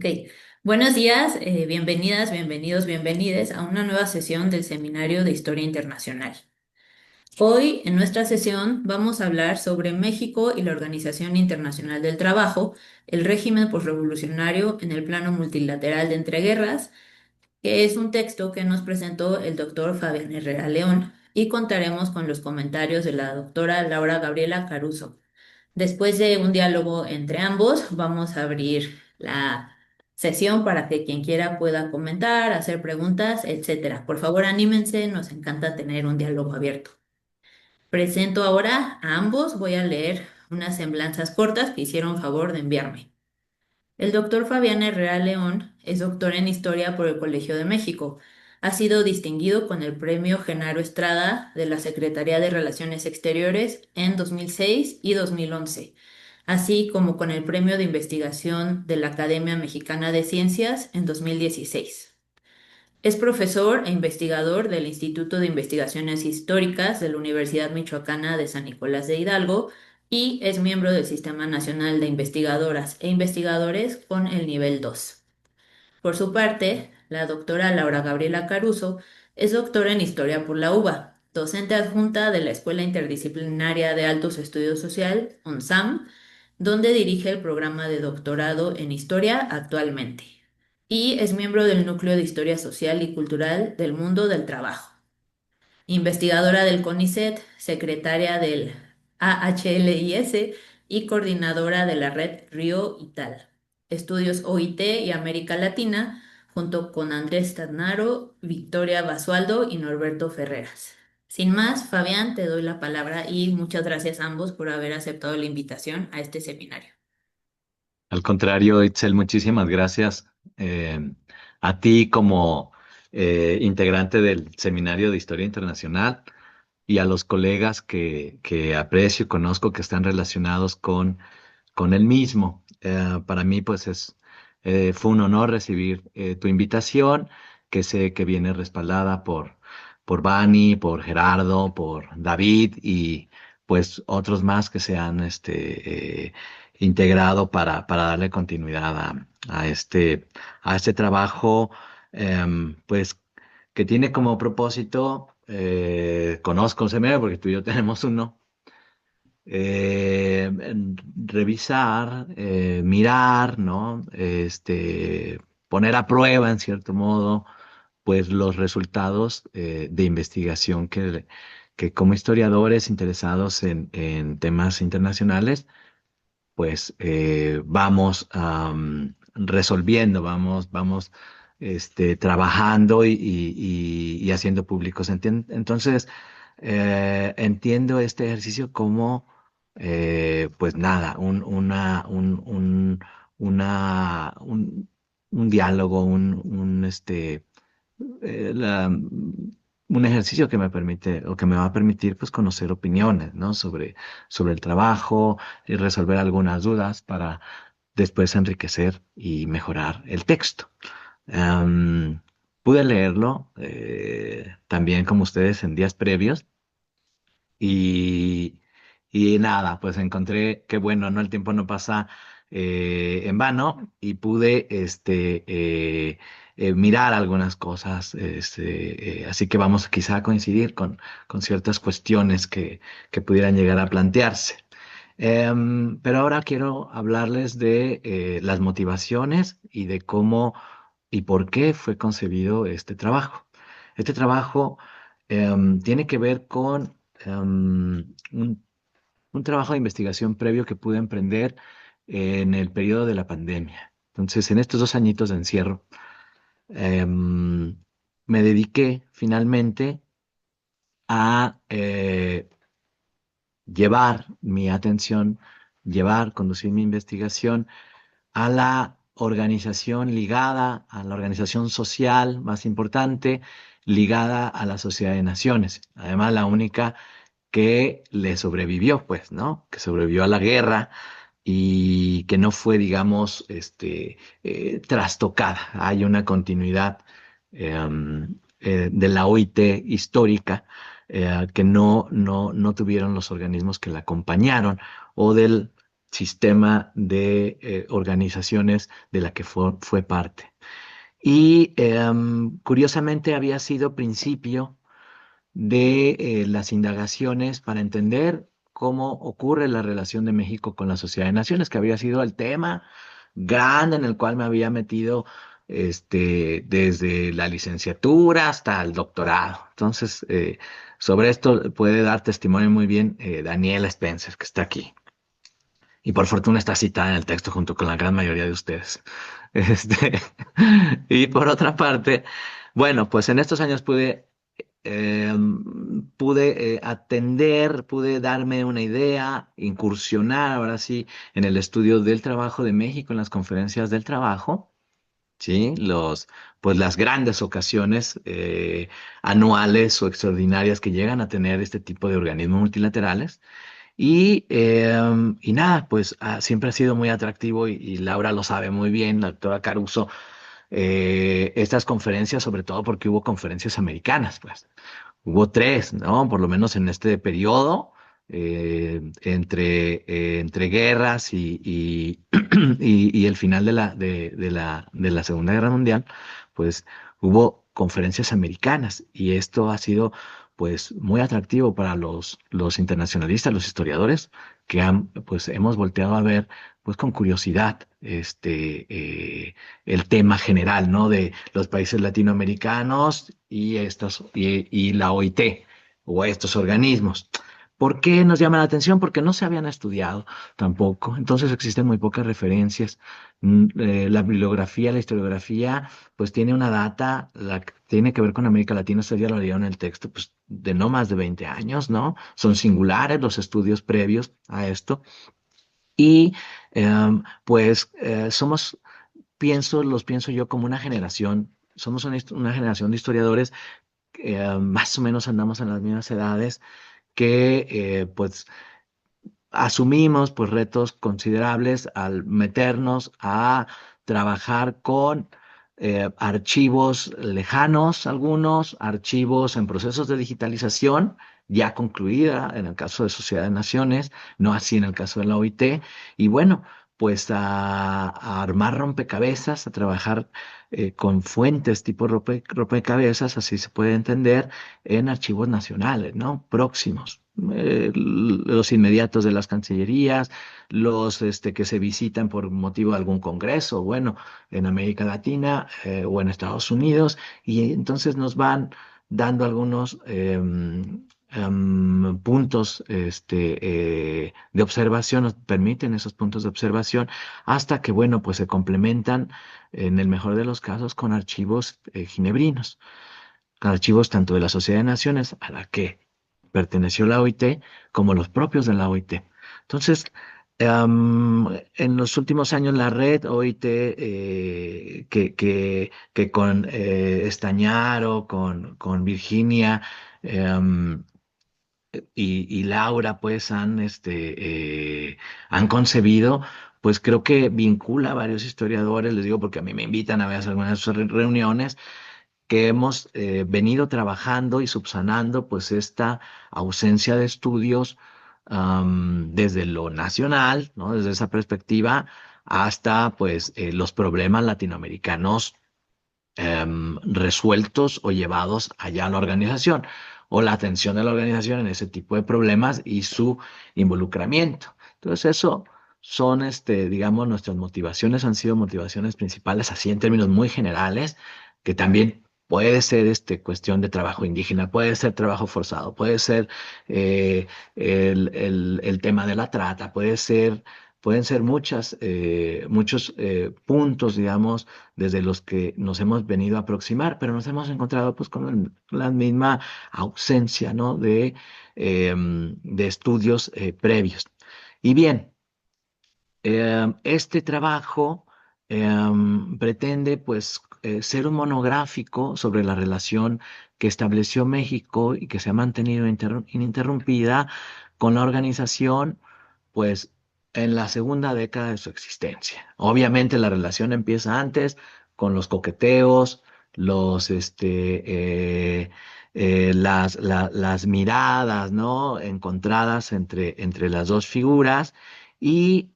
Ok, buenos días, bienvenidas, bienvenidos, bienvenides a una nueva sesión del Seminario de Historia Internacional. Hoy, en nuestra sesión, vamos a hablar sobre México y la Organización Internacional del Trabajo, el régimen posrevolucionario en el plano multilateral de entreguerras, que es un texto que nos presentó el doctor Fabián Herrera León, y contaremos con los comentarios de la doctora Laura Gabriela Caruso. Después de un diálogo entre ambos, vamos a abrir la sesión para que quien quiera pueda comentar, hacer preguntas, etcétera. Por favor, anímense, nos encanta tener un diálogo abierto. Presento ahora a ambos, voy a leer unas semblanzas cortas que hicieron favor de enviarme. El doctor Fabián Herrera León es doctor en Historia por el Colegio de México. Ha sido distinguido con el Premio Genaro Estrada de la Secretaría de Relaciones Exteriores en 2006 y 2011, así como con el Premio de Investigación de la Academia Mexicana de Ciencias en 2016. Es profesor e investigador del Instituto de Investigaciones Históricas de la Universidad Michoacana de San Nicolás de Hidalgo y es miembro del Sistema Nacional de Investigadoras e Investigadores con el nivel 2. Por su parte, la doctora Laura Gabriela Caruso es doctora en Historia por la UBA, docente adjunta de la Escuela Interdisciplinaria de Altos Estudios Social, UNSAM, donde dirige el programa de doctorado en Historia actualmente, y es miembro del Núcleo de Historia Social y Cultural del Mundo del Trabajo. Investigadora del CONICET, secretaria del AHLIS y coordinadora de la red Río y Tal. Estudios OIT y América Latina, junto con Andrés Tadnaro, Victoria Basualdo y Norberto Ferreras. Sin más, Fabián, te doy la palabra y muchas gracias a ambos por haber aceptado la invitación a este seminario. Al contrario, Itzel, muchísimas gracias a ti como integrante del Seminario de Historia Internacional y a los colegas que aprecio y conozco que están relacionados con el mismo. Para mí, pues fue un honor recibir tu invitación, que sé que viene respaldada por Vani, por Gerardo, por David y pues otros más que se han integrado para darle continuidad a este trabajo, pues que tiene como propósito, conozco un seminario porque tú y yo tenemos uno, revisar, mirar, ¿no? Poner a prueba, en cierto modo, pues los resultados de investigación que como historiadores interesados en temas internacionales, pues vamos resolviendo, vamos trabajando y haciendo públicos. Entonces, entiendo este ejercicio como, pues nada, un diálogo, eh, la- un ejercicio que me permite o que me va a permitir pues conocer opiniones, ¿no? Sobre el trabajo y resolver algunas dudas para después enriquecer y mejorar el texto. Am, Pude leerlo también como ustedes en días previos y, y nada, pues encontré que bueno, no, el tiempo no pasa en vano y pude mirar algunas cosas, así que vamos quizá a coincidir con ciertas cuestiones que pudieran llegar a plantearse. Pero ahora quiero hablarles de las motivaciones y de cómo y por qué fue concebido este trabajo. Este trabajo tiene que ver con un trabajo de investigación previo que pude emprender en el periodo de la pandemia. Entonces, en estos 2 añitos de encierro, em, me dediqué finalmente a llevar mi atención, conducir mi investigación a la organización ligada, a la organización social más importante, ligada a la Sociedad de Naciones. Además, la única que le sobrevivió, pues, ¿no? Que sobrevivió a la guerra y que no fue, digamos, trastocada. Hay una continuidad de la OIT histórica que no tuvieron los organismos que la acompañaron o del sistema de organizaciones de la que fue parte. Y curiosamente había sido principio de las indagaciones para entender cómo ocurre la relación de México con la Sociedad de Naciones, que había sido el tema grande en el cual me había metido desde la licenciatura hasta el doctorado. Entonces, sobre esto puede dar testimonio muy bien Daniela Spencer, que está aquí. Y por fortuna está citada en el texto junto con la gran mayoría de ustedes. Este, y por otra parte, bueno, pues en estos años pude atender, pude darme una idea, incursionar ahora sí en el estudio del trabajo de México, en las conferencias del trabajo, ¿sí? Pues las grandes ocasiones anuales o extraordinarias que llegan a tener este tipo de organismos multilaterales. Y nada, pues siempre ha sido muy atractivo y Laura lo sabe muy bien, la doctora Caruso, estas conferencias, sobre todo porque hubo conferencias americanas, pues. Hubo tres, ¿no? Por lo menos en este periodo, entre guerras y el final de la Segunda Guerra Mundial, pues hubo conferencias americanas y esto ha sido pues muy atractivo para los internacionalistas, los historiadores, pues hemos volteado a ver pues con curiosidad el tema general, ¿no? De los países latinoamericanos y la OIT o estos organismos. ¿Por qué nos llama la atención? Porque no se habían estudiado tampoco. Entonces existen muy pocas referencias. La bibliografía, la historiografía, pues tiene una data, la que tiene que ver con América Latina, usted ya lo leía en el texto, pues de no más de 20 años, ¿no? Son singulares los estudios previos a esto. Y pues los pienso yo como una generación, somos una generación de historiadores que más o menos andamos en las mismas edades, que pues asumimos pues retos considerables al meternos a trabajar con archivos lejanos, algunos archivos en procesos de digitalización ya concluida en el caso de Sociedad de Naciones, no así en el caso de la OIT, y bueno, pues a armar rompecabezas, a trabajar con fuentes tipo rompecabezas, así se puede entender, en archivos nacionales, ¿no? Próximos, los inmediatos de las cancillerías, los que se visitan por motivo de algún congreso, bueno, en América Latina o en Estados Unidos, y entonces nos van dando algunos puntos de observación, nos permiten esos puntos de observación, hasta que, bueno, pues se complementan en el mejor de los casos con archivos ginebrinos, con archivos tanto de la Sociedad de Naciones a la que perteneció la OIT, como los propios de la OIT. Entonces, en los últimos años la red OIT, que con Estañaro, con Virginia y Laura, pues han concebido, pues creo que vincula a varios historiadores, les digo porque a mí me invitan a veces a algunas de sus reuniones, que hemos venido trabajando y subsanando pues esta ausencia de estudios desde lo nacional, ¿no? Desde esa perspectiva hasta pues los problemas latinoamericanos resueltos o llevados allá a la organización o la atención de la organización en ese tipo de problemas y su involucramiento. Entonces eso son, digamos, nuestras motivaciones han sido motivaciones principales, así en términos muy generales, que también puede ser cuestión de trabajo indígena, puede ser trabajo forzado, puede ser el tema de la trata, pueden ser muchos puntos, digamos, desde los que nos hemos venido a aproximar, pero nos hemos encontrado pues con la misma ausencia, ¿no? de estudios previos. Y bien, este trabajo pretende pues ser un monográfico sobre la relación que estableció México y que se ha mantenido ininterrumpida con la organización pues en la segunda década de su existencia. Obviamente la relación empieza antes con los coqueteos, las miradas, ¿no? Encontradas entre las dos figuras y,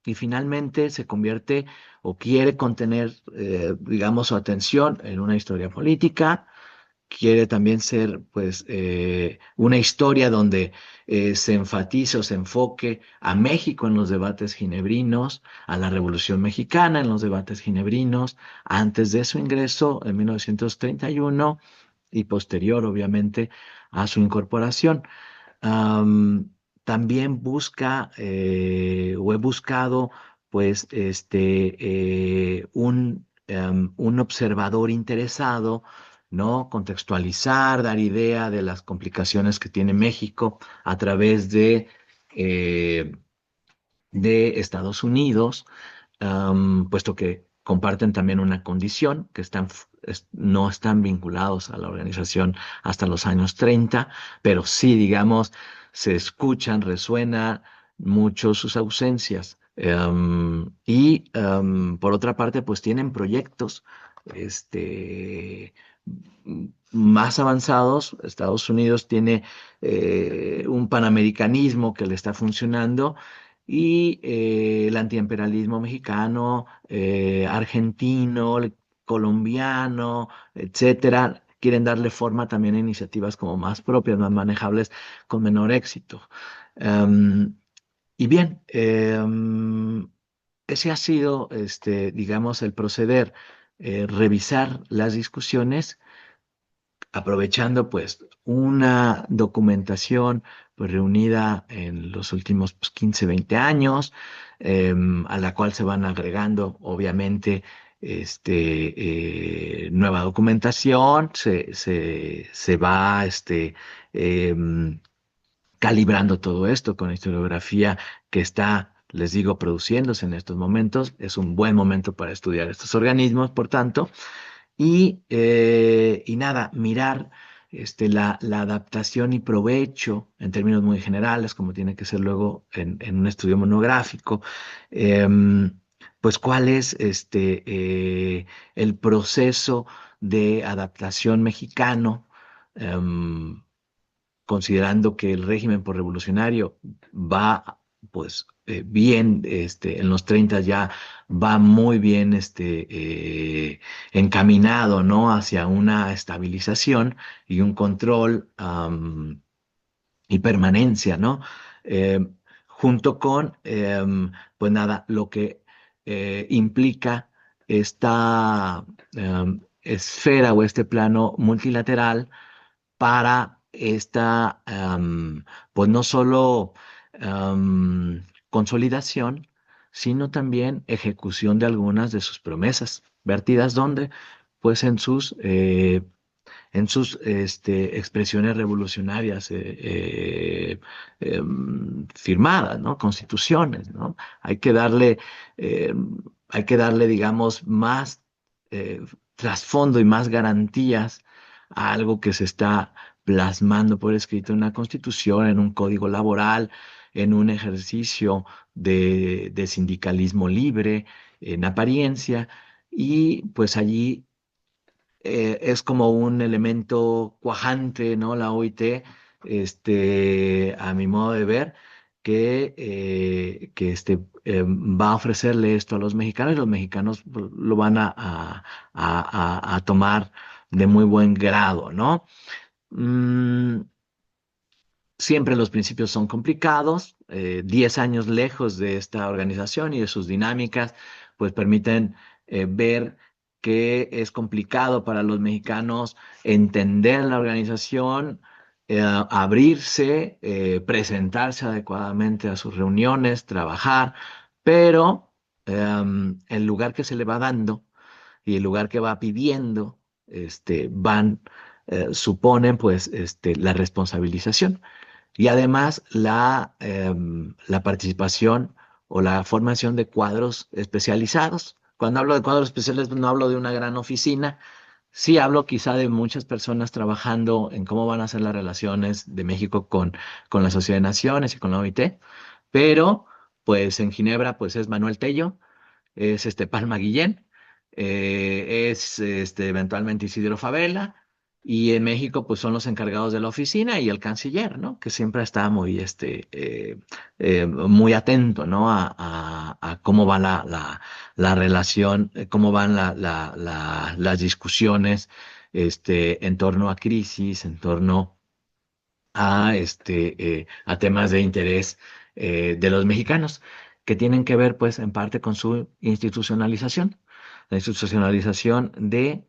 y finalmente se convierte o quiere contener, digamos, su atención en una historia política. Quiere también ser, pues, una historia donde se enfatice o se enfoque a México en los debates ginebrinos, a la Revolución Mexicana en los debates ginebrinos, antes de su ingreso en 1931 y posterior, obviamente, a su incorporación. Am, También busca o he buscado pues un observador interesado, ¿no? Contextualizar, dar idea de las complicaciones que tiene México a través eh, de Estados Unidos, puesto que comparten también una condición, que no están vinculados a la organización hasta los años 30, pero sí, digamos, se escuchan, resuena mucho sus ausencias. Por otra parte, pues tienen proyectos este, más avanzados. Estados Unidos tiene un panamericanismo que le está funcionando y el antiimperialismo mexicano, argentino, colombiano, etcétera, quieren darle forma también a iniciativas como más propias, más manejables, con menor éxito. Em, y bien, ese ha sido, digamos, el proceder, revisar las discusiones aprovechando pues una documentación pues reunida en los últimos 15, 20 años, a la cual se van agregando obviamente nueva documentación, se va calibrando todo esto con la historiografía que está, les digo, produciéndose en estos momentos. Es un buen momento para estudiar estos organismos, por tanto. Y nada, mirar la adaptación y provecho en términos muy generales, como tiene que ser luego en un estudio monográfico, pues cuál es el proceso de adaptación mexicano, em, considerando que el régimen por revolucionario va pues bien, en los 30 ya va muy bien encaminado, ¿no? Hacia una estabilización y un control y permanencia, ¿no? Eh, Junto con, pues nada, lo que implica esta esfera o este plano multilateral para esta, pues no solo consolidación, sino también ejecución de algunas de sus promesas, vertidas donde, pues en sus expresiones revolucionarias firmadas, ¿no? Constituciones, ¿no? Hay que darle, eh, hay que darle, digamos, más trasfondo y más garantías a algo que se está plasmando por escrito en una constitución, en un código laboral, en un ejercicio de sindicalismo libre, en apariencia, y pues allí es como un elemento cuajante, ¿no? La OIT, a mi modo de ver, va a ofrecerle esto a los mexicanos y los mexicanos pues, lo van a tomar de muy buen grado, ¿no? Mm, Siempre los principios son complicados. 10 años lejos de esta organización y de sus dinámicas, pues permiten ver que es complicado para los mexicanos entender la organización, abrirse, presentarse adecuadamente a sus reuniones, trabajar, pero el lugar que se le va dando y el lugar que va pidiendo, suponen pues la responsabilización. Y además la participación o la formación de cuadros especializados. Cuando hablo de cuadros especiales, no hablo de una gran oficina, sí hablo quizá de muchas personas trabajando en cómo van a ser las relaciones de México con la Sociedad de Naciones y con la OIT, pero pues en Ginebra pues es Manuel Tello, es Palma Guillén, es eventualmente Isidro Favela, Y en México, pues son los encargados de la oficina y el canciller, ¿no? Que siempre está muy, muy atento, ¿no? A cómo va la relación, cómo van las discusiones, en torno a crisis, en torno a temas de interés de los mexicanos, que tienen que ver, pues, en parte con su institucionalización, la institucionalización de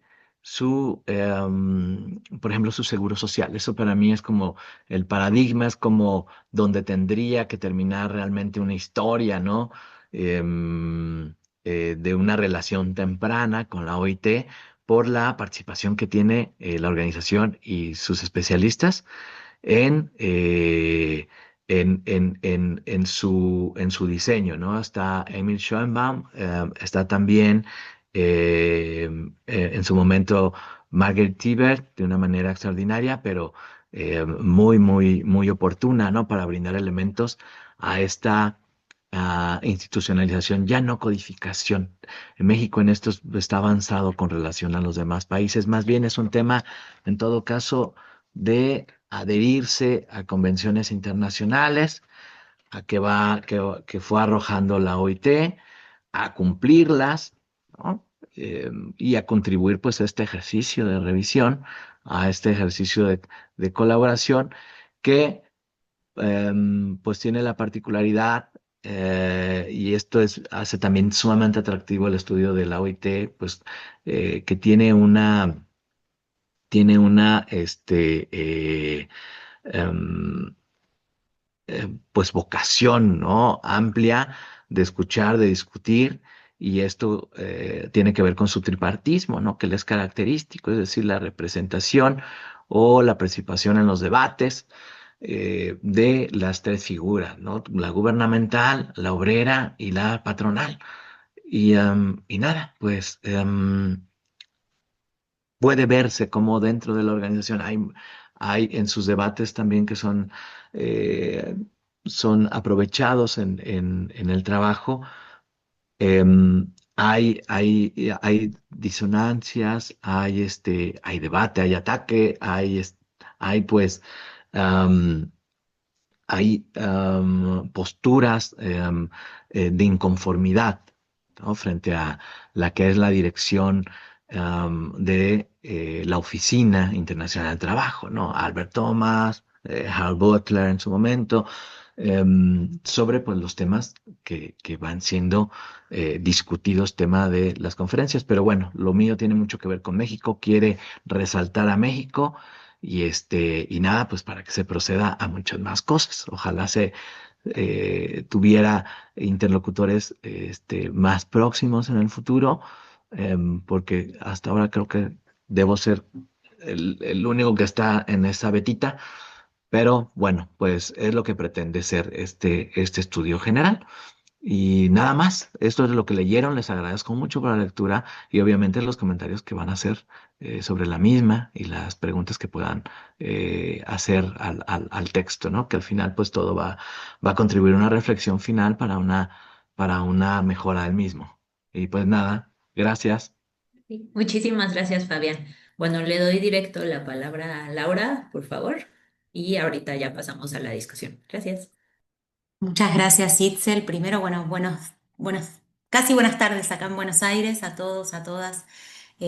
por ejemplo, su seguro social. Eso para mí es como el paradigma, es como donde tendría que terminar realmente una historia, ¿no? Em, de una relación temprana con la OIT por la participación que tiene la organización y sus especialistas en, en su diseño, ¿no? Está Emil Schoenbaum, está también en su momento Margaret Tibert de una manera extraordinaria, pero muy oportuna, ¿no? Para brindar elementos a esta institucionalización, ya no codificación. En México en esto está avanzado con relación a los demás países, más bien es un tema, en todo caso, de adherirse a convenciones internacionales, a que fue arrojando la OIT, a cumplirlas, ¿no? Y a contribuir pues a este ejercicio de revisión, a este ejercicio de colaboración que pues tiene la particularidad, y esto hace también sumamente atractivo el estudio de la OIT, pues que tiene una em, pues vocación, ¿no? Amplia de escuchar, de discutir, y esto tiene que ver con su tripartismo, ¿no? Que le es característico, es decir, la representación o la participación en los debates de las tres figuras, ¿no? La gubernamental, la obrera y la patronal. Y nada, pues puede verse como dentro de la organización hay en sus debates también que eh, son aprovechados en el trabajo. Hay disonancias, hay debate, hay ataque, hay pues am, hay posturas de inconformidad, ¿no? Frente a la que es la dirección de la Oficina Internacional del Trabajo, ¿no? Albert Thomas, Hal Butler en su momento, sobre pues, los temas que van siendo discutidos, tema de las conferencias. Pero bueno, lo mío tiene mucho que ver con México, quiere resaltar a México y nada, pues para que se proceda a muchas más cosas. Ojalá se tuviera interlocutores más próximos en el futuro, porque hasta ahora creo que debo ser el único que está en esa vetita, pero bueno, pues es lo que pretende ser este estudio general. Y nada más, esto es lo que leyeron, les agradezco mucho por la lectura y obviamente los comentarios que van a hacer sobre la misma y las preguntas que puedan hacer al texto, ¿no? Que al final pues todo va a contribuir a una reflexión final para una mejora del mismo. Y pues nada, gracias. Sí. Muchísimas gracias, Fabián. Bueno, le doy directo la palabra a Laura, por favor, y ahorita ya pasamos a la discusión. Gracias. Muchas gracias, Itzel. Primero, casi buenas tardes acá en Buenos Aires a todos, a todas.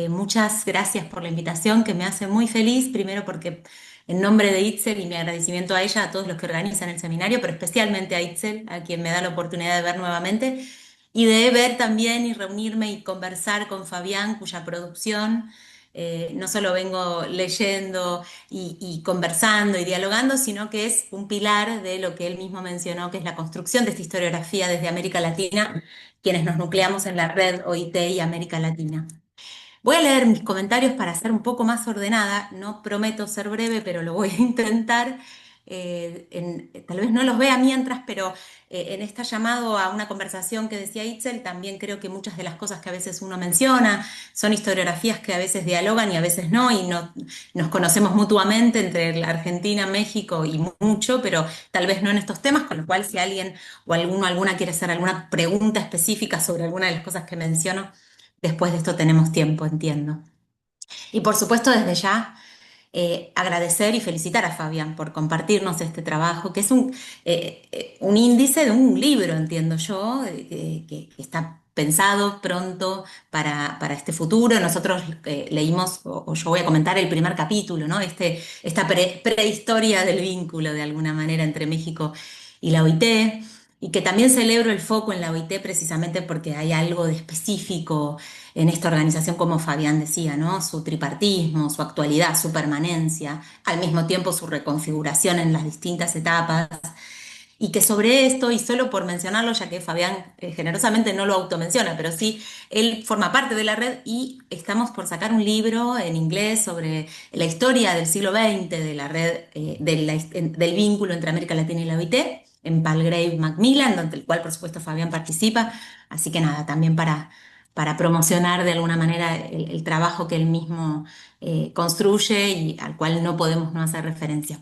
Muchas gracias por la invitación, que me hace muy feliz, primero porque en nombre de Itzel y mi agradecimiento a ella, a todos los que organizan el seminario, pero especialmente a Itzel, a quien me da la oportunidad de ver nuevamente, y de ver también y reunirme y conversar con Fabián, cuya producción no solo vengo leyendo y conversando y dialogando, sino que es un pilar de lo que él mismo mencionó, que es la construcción de esta historiografía desde América Latina, quienes nos nucleamos en la red OIT y América Latina. Voy a leer mis comentarios para ser un poco más ordenada, no prometo ser breve, pero lo voy a intentar. Tal vez no los vea mientras, pero en este llamado a una conversación que decía Itzel, también creo que muchas de las cosas que a veces uno menciona son historiografías que a veces dialogan y a veces no, y no, nos conocemos mutuamente entre la Argentina, México y mucho, pero tal vez no en estos temas, con lo cual si alguien o alguna quiere hacer alguna pregunta específica sobre alguna de las cosas que menciono, después de esto tenemos tiempo, entiendo. Y por supuesto, desde ya. agradecer y felicitar a Fabián por compartirnos este trabajo, que es un índice de un libro, entiendo yo, que está pensado pronto para este futuro. Nosotros leímos, o yo voy a comentar el primer capítulo, ¿no? Esta prehistoria del vínculo, de alguna manera, entre México y la OIT. Y que también celebro el foco en la OIT precisamente porque hay algo de específico en esta organización, como Fabián decía, ¿no? Su tripartismo, su actualidad, su permanencia, al mismo tiempo su reconfiguración en las distintas etapas. Y que sobre esto, y solo por mencionarlo, ya que Fabián generosamente no lo automenciona, pero sí, él forma parte de la red y estamos por sacar un libro en inglés sobre la historia del siglo XX de la red, del vínculo entre América Latina y la OIT, en Palgrave Macmillan, donde el cual por supuesto Fabián participa. Así que nada, también para promocionar de alguna manera el trabajo que él mismo construye y al cual no podemos no hacer referencia.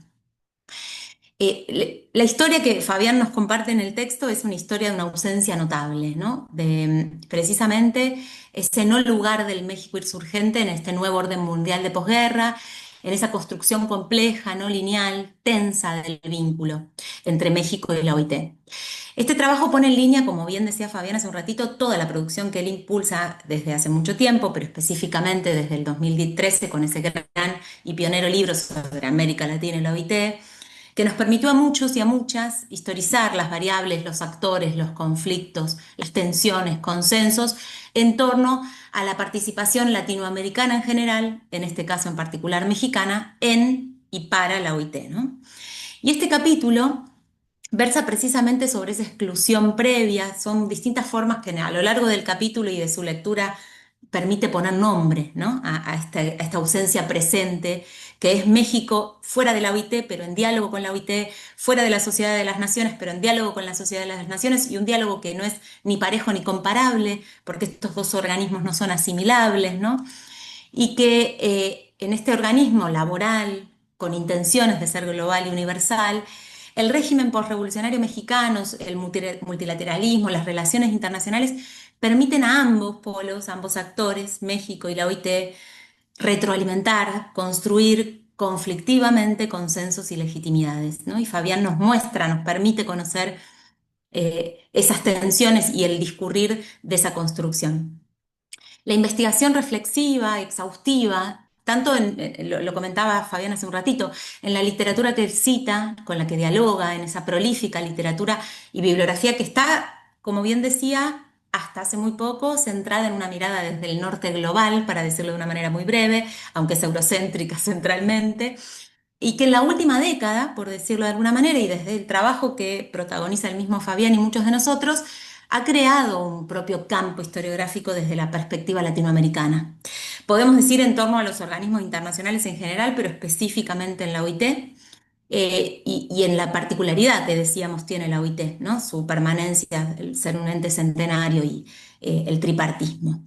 La historia que Fabián nos comparte en el texto es una historia de una ausencia notable, ¿no? De precisamente ese no lugar del México insurgente en este nuevo orden mundial de posguerra, en esa construcción compleja, no lineal, tensa del vínculo entre México y la OIT. Este trabajo pone en línea, como bien decía Fabián hace un ratito, toda la producción que él impulsa desde hace mucho tiempo, pero específicamente desde el 2013 con ese gran y pionero libro sobre América Latina y la OIT, que nos permitió a muchos y a muchas historizar las variables, los actores, los conflictos, las tensiones, consensos en torno a la participación latinoamericana en general, en este caso en particular mexicana, en y para la OIT, ¿no? Y este capítulo versa precisamente sobre esa exclusión previa. Son distintas formas que a lo largo del capítulo y de su lectura permite poner nombre, ¿no? A esta ausencia presente, que es México fuera de la OIT, pero en diálogo con la OIT, fuera de la Sociedad de las Naciones, pero en diálogo con la Sociedad de las Naciones, y un diálogo que no es ni parejo ni comparable, porque estos dos organismos no son asimilables, ¿no? Y que en este organismo laboral, con intenciones de ser global y universal, el régimen postrevolucionario mexicano, el multilateralismo, las relaciones internacionales, permiten a ambos polos, a ambos actores, México y la OIT, retroalimentar, construir conflictivamente consensos y legitimidades, ¿no? Y Fabián nos muestra, nos permite conocer esas tensiones y el discurrir de esa construcción. La investigación reflexiva, exhaustiva, tanto lo comentaba Fabián hace un ratito, en la literatura que él cita, con la que dialoga, en esa prolífica literatura y bibliografía que está, como bien decía, hasta hace muy poco centrada en una mirada desde el norte global, para decirlo de una manera muy breve, aunque es eurocéntrica centralmente, y que en la última década, por decirlo de alguna manera, y desde el trabajo que protagoniza el mismo Fabián y muchos de nosotros, ha creado un propio campo historiográfico desde la perspectiva latinoamericana. Podemos decir en torno a los organismos internacionales en general, pero específicamente en la OIT, y en la particularidad que decíamos tiene la OIT, ¿no? Su permanencia, el ser un ente centenario y el tripartismo.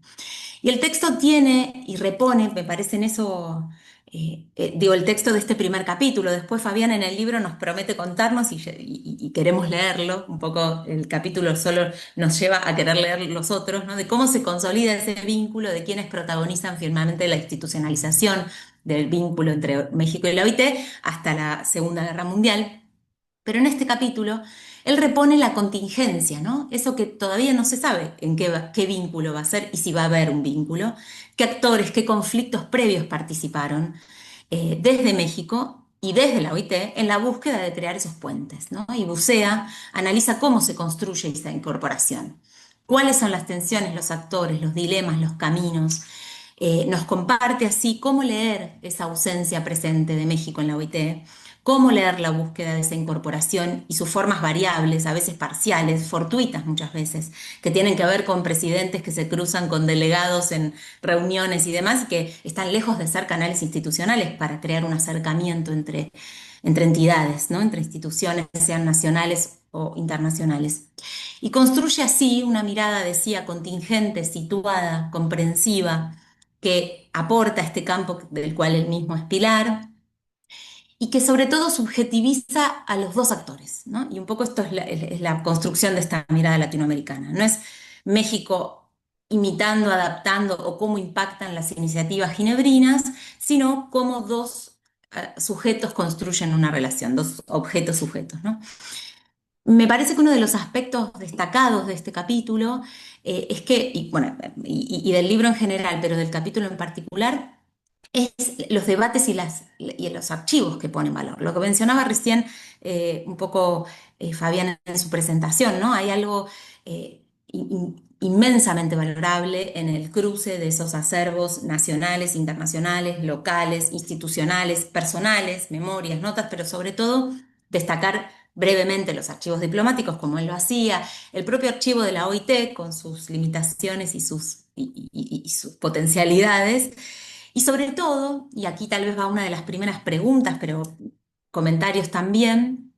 Y el texto tiene y repone, me parece en eso, digo, el texto de este primer capítulo. Después Fabián en el libro nos promete contarnos y queremos leerlo. Un poco el capítulo solo nos lleva a querer leer los otros, ¿no? De cómo se consolida ese vínculo, de quienes protagonizan firmemente la institucionalización del vínculo entre México y la OIT hasta la Segunda Guerra Mundial. Pero en este capítulo él repone la contingencia, ¿no? Eso que todavía no se sabe en qué vínculo va a ser y si va a haber un vínculo, qué actores, qué conflictos previos participaron desde México y desde la OIT en la búsqueda de crear esos puentes, ¿no? Y bucea, analiza cómo se construye esa incorporación, cuáles son las tensiones, los actores, los dilemas, los caminos. Nos comparte así cómo leer esa ausencia presente de México en la OIT, cómo leer la búsqueda de esa incorporación y sus formas variables, a veces parciales, fortuitas muchas veces, que tienen que ver con presidentes que se cruzan con delegados en reuniones y demás, y que están lejos de ser canales institucionales para crear un acercamiento entre entidades, ¿no? Entre instituciones, sean nacionales o internacionales. Y construye así una mirada, decía, contingente, situada, comprensiva, que aporta este campo del cual él mismo es pilar y que sobre todo subjetiviza a los dos actores, ¿no? Y un poco esto es la construcción de esta mirada latinoamericana. No es México imitando, adaptando o cómo impactan las iniciativas ginebrinas, sino cómo dos sujetos construyen una relación, dos objetos sujetos, ¿no? Me parece que uno de los aspectos destacados de este capítulo es que, y, bueno, y del libro en general, pero del capítulo en particular, es los debates y los archivos que ponen valor. Lo que mencionaba recién un poco Fabián en su presentación, ¿no? Hay algo inmensamente valorable en el cruce de esos acervos nacionales, internacionales, locales, institucionales, personales, memorias, notas, pero sobre todo destacar brevemente los archivos diplomáticos, como él lo hacía, el propio archivo de la OIT con sus limitaciones y sus potencialidades, y sobre todo, y aquí tal vez va una de las primeras preguntas, pero comentarios también,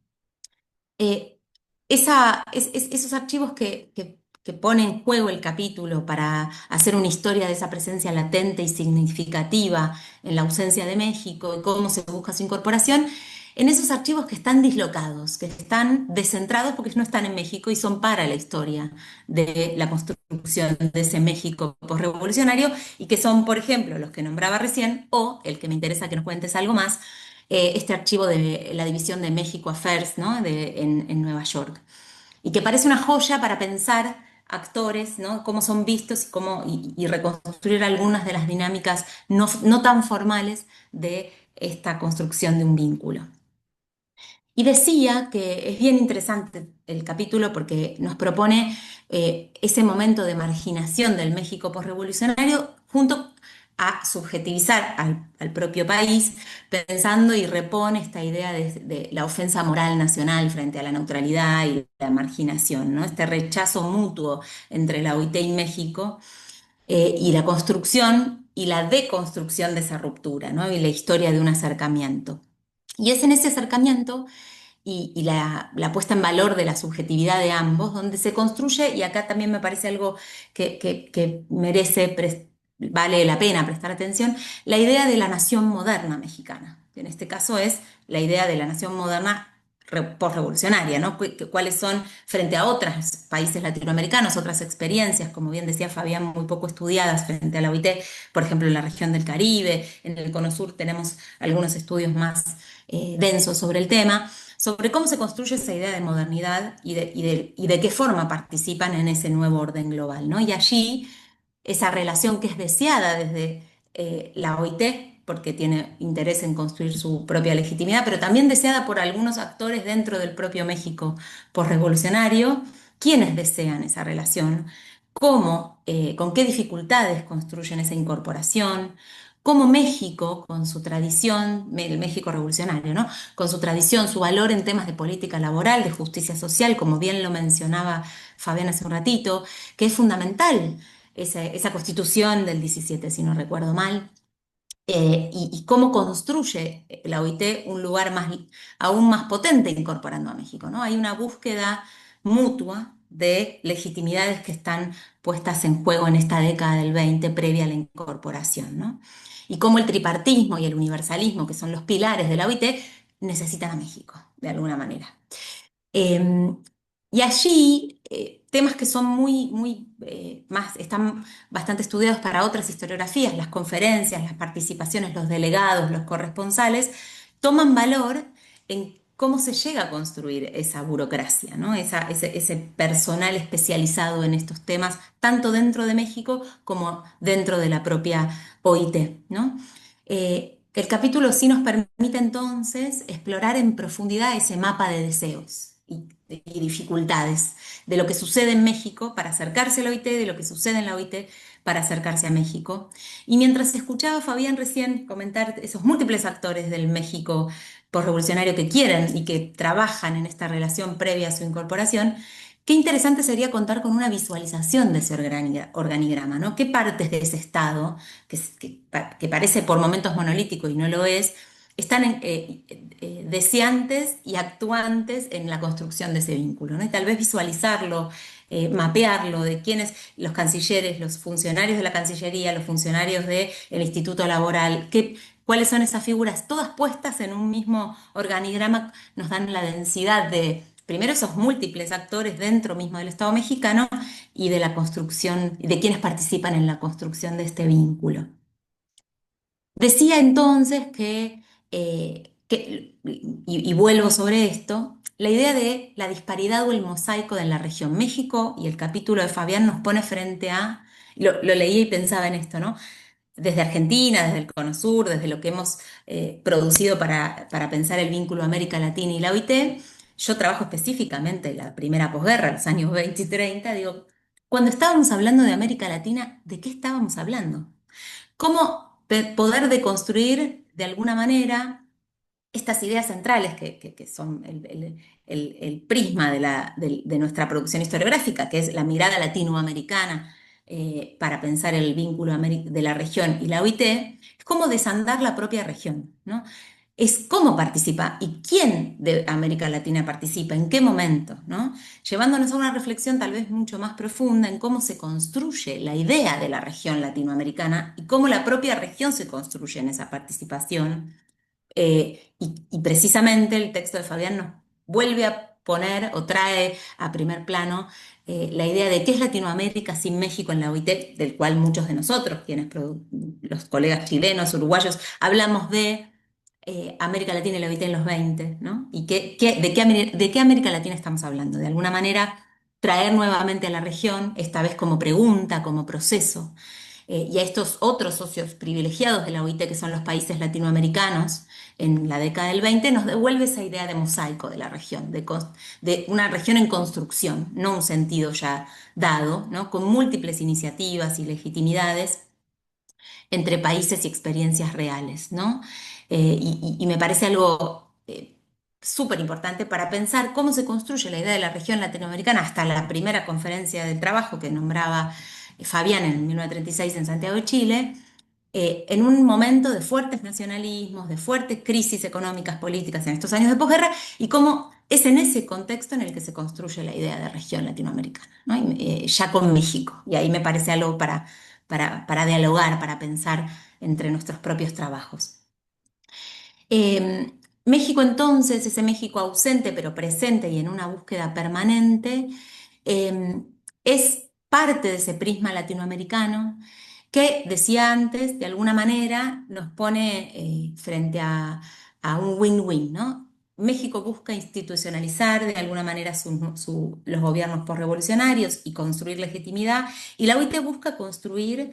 esos archivos que pone en juego el capítulo para hacer una historia de esa presencia latente y significativa en la ausencia de México y cómo se busca su incorporación, en esos archivos que están dislocados, que están descentrados porque no están en México y son para la historia de la construcción de ese México posrevolucionario y que son, por ejemplo, los que nombraba recién o el que me interesa que nos cuentes algo más, este archivo de la División de México Affairs, ¿no? En Nueva York. Y que parece una joya para pensar actores, ¿no? Cómo son vistos y reconstruir algunas de las dinámicas no tan formales de esta construcción de un vínculo. Y decía que es bien interesante el capítulo porque nos propone ese momento de marginación del México posrevolucionario junto a subjetivizar al propio país, pensando y repone esta idea de la ofensa moral nacional frente a la neutralidad y la marginación, ¿no? Este rechazo mutuo entre la OIT y México y la construcción y la deconstrucción de esa ruptura, ¿no? Y la historia de un acercamiento. Y es en ese acercamiento y la puesta en valor de la subjetividad de ambos, donde se construye, y acá también me parece algo que merece, vale la pena prestar atención, la idea de la nación moderna mexicana, que en este caso es la idea de la nación moderna postrevolucionaria, ¿no? ¿Cuáles son frente a otros países latinoamericanos, otras experiencias, como bien decía Fabián, muy poco estudiadas frente a la OIT, por ejemplo, en la región del Caribe, en el Cono Sur tenemos algunos estudios más densos sobre el tema, sobre cómo se construye esa idea de modernidad y de qué forma participan en ese nuevo orden global, ¿no? Y allí esa relación que es deseada desde la OIT, porque tiene interés en construir su propia legitimidad, pero también deseada por algunos actores dentro del propio México posrevolucionario, quienes desean esa relación, cómo, con qué dificultades construyen esa incorporación, cómo México, con su tradición, el México revolucionario, ¿no? Con su tradición, su valor en temas de política laboral, de justicia social, como bien lo mencionaba Fabián hace un ratito, que es fundamental esa constitución del 17, si no recuerdo mal, y cómo construye la OIT un lugar aún más potente incorporando a México, ¿no? Hay una búsqueda mutua de legitimidades que están puestas en juego en esta década del 20 previa a la incorporación, ¿no? Y cómo el tripartismo y el universalismo, que son los pilares de la OIT, necesitan a México, de alguna manera. Eh, y allí, temas que son están bastante estudiados para otras historiografías, las conferencias, las participaciones, los delegados, los corresponsales, toman valor en cómo se llega a construir esa burocracia, ¿no? Ese personal especializado en estos temas, tanto dentro de México como dentro de la propia OIT, ¿no? El capítulo sí nos permite entonces explorar en profundidad ese mapa de deseos y dificultades de lo que sucede en México para acercarse a la OIT, de lo que sucede en la OIT para acercarse a México. Y mientras escuchaba a Fabián recién comentar esos múltiples actores del México postrevolucionario que quieren y que trabajan en esta relación previa a su incorporación, qué interesante sería contar con una visualización de ese organigrama, ¿no? ¿Qué partes de ese Estado, que parece por momentos monolítico y no lo es, están deseantes y actuantes en la construcción de ese vínculo, ¿no? Y tal vez visualizarlo, mapearlo de quiénes, los cancilleres, los funcionarios de la Cancillería, los funcionarios del Instituto Laboral, cuáles son esas figuras, todas puestas en un mismo organigrama, nos dan la densidad de, primero, esos múltiples actores dentro mismo del Estado mexicano y de la construcción, de quienes participan en la construcción de este vínculo. Decía entonces que y vuelvo sobre esto, la idea de la disparidad o el mosaico de la región México, y el capítulo de Fabián nos pone frente a, lo leía y pensaba en esto, ¿no? Desde Argentina, desde el Cono Sur, desde lo que hemos producido para pensar el vínculo América Latina y la OIT, yo trabajo específicamente en la primera posguerra, los años 20 y 30, digo, cuando estábamos hablando de América Latina, ¿de qué estábamos hablando? ¿Cómo poder deconstruir de alguna manera estas ideas centrales que son el prisma de nuestra producción historiográfica, que es la mirada latinoamericana para pensar el vínculo de la región y la OIT, es cómo desandar la propia región, ¿no? Es cómo participa y quién de América Latina participa, en qué momento, ¿no? Llevándonos a una reflexión tal vez mucho más profunda en cómo se construye la idea de la región latinoamericana y cómo la propia región se construye en esa participación y precisamente el texto de Fabián nos vuelve a poner o trae a primer plano la idea de qué es Latinoamérica sin México en la OIT, del cual muchos de nosotros, los colegas chilenos, uruguayos, hablamos de América Latina y la OIT en los 20, ¿no? ¿Y de qué América Latina estamos hablando? De alguna manera, traer nuevamente a la región, esta vez como pregunta, como proceso, y a estos otros socios privilegiados de la OIT, que son los países latinoamericanos, en la década del 20, nos devuelve esa idea de mosaico de la región, de una región en construcción, no un sentido ya dado, ¿no? Con múltiples iniciativas y legitimidades entre países y experiencias reales, ¿no? Y me parece algo súper importante para pensar cómo se construye la idea de la región latinoamericana hasta la primera conferencia del trabajo que nombraba Fabián en 1936 en Santiago de Chile, en un momento de fuertes nacionalismos, de fuertes crisis económicas, políticas en estos años de posguerra, y cómo es en ese contexto en el que se construye la idea de región latinoamericana, ¿no? Ya con México. Y ahí me parece algo para dialogar, para pensar entre nuestros propios trabajos. México entonces, ese México ausente pero presente y en una búsqueda permanente, es parte de ese prisma latinoamericano que, decía antes, de alguna manera nos pone frente a un win-win, ¿no? México busca institucionalizar de alguna manera los gobiernos postrevolucionarios y construir legitimidad, y la OIT busca construir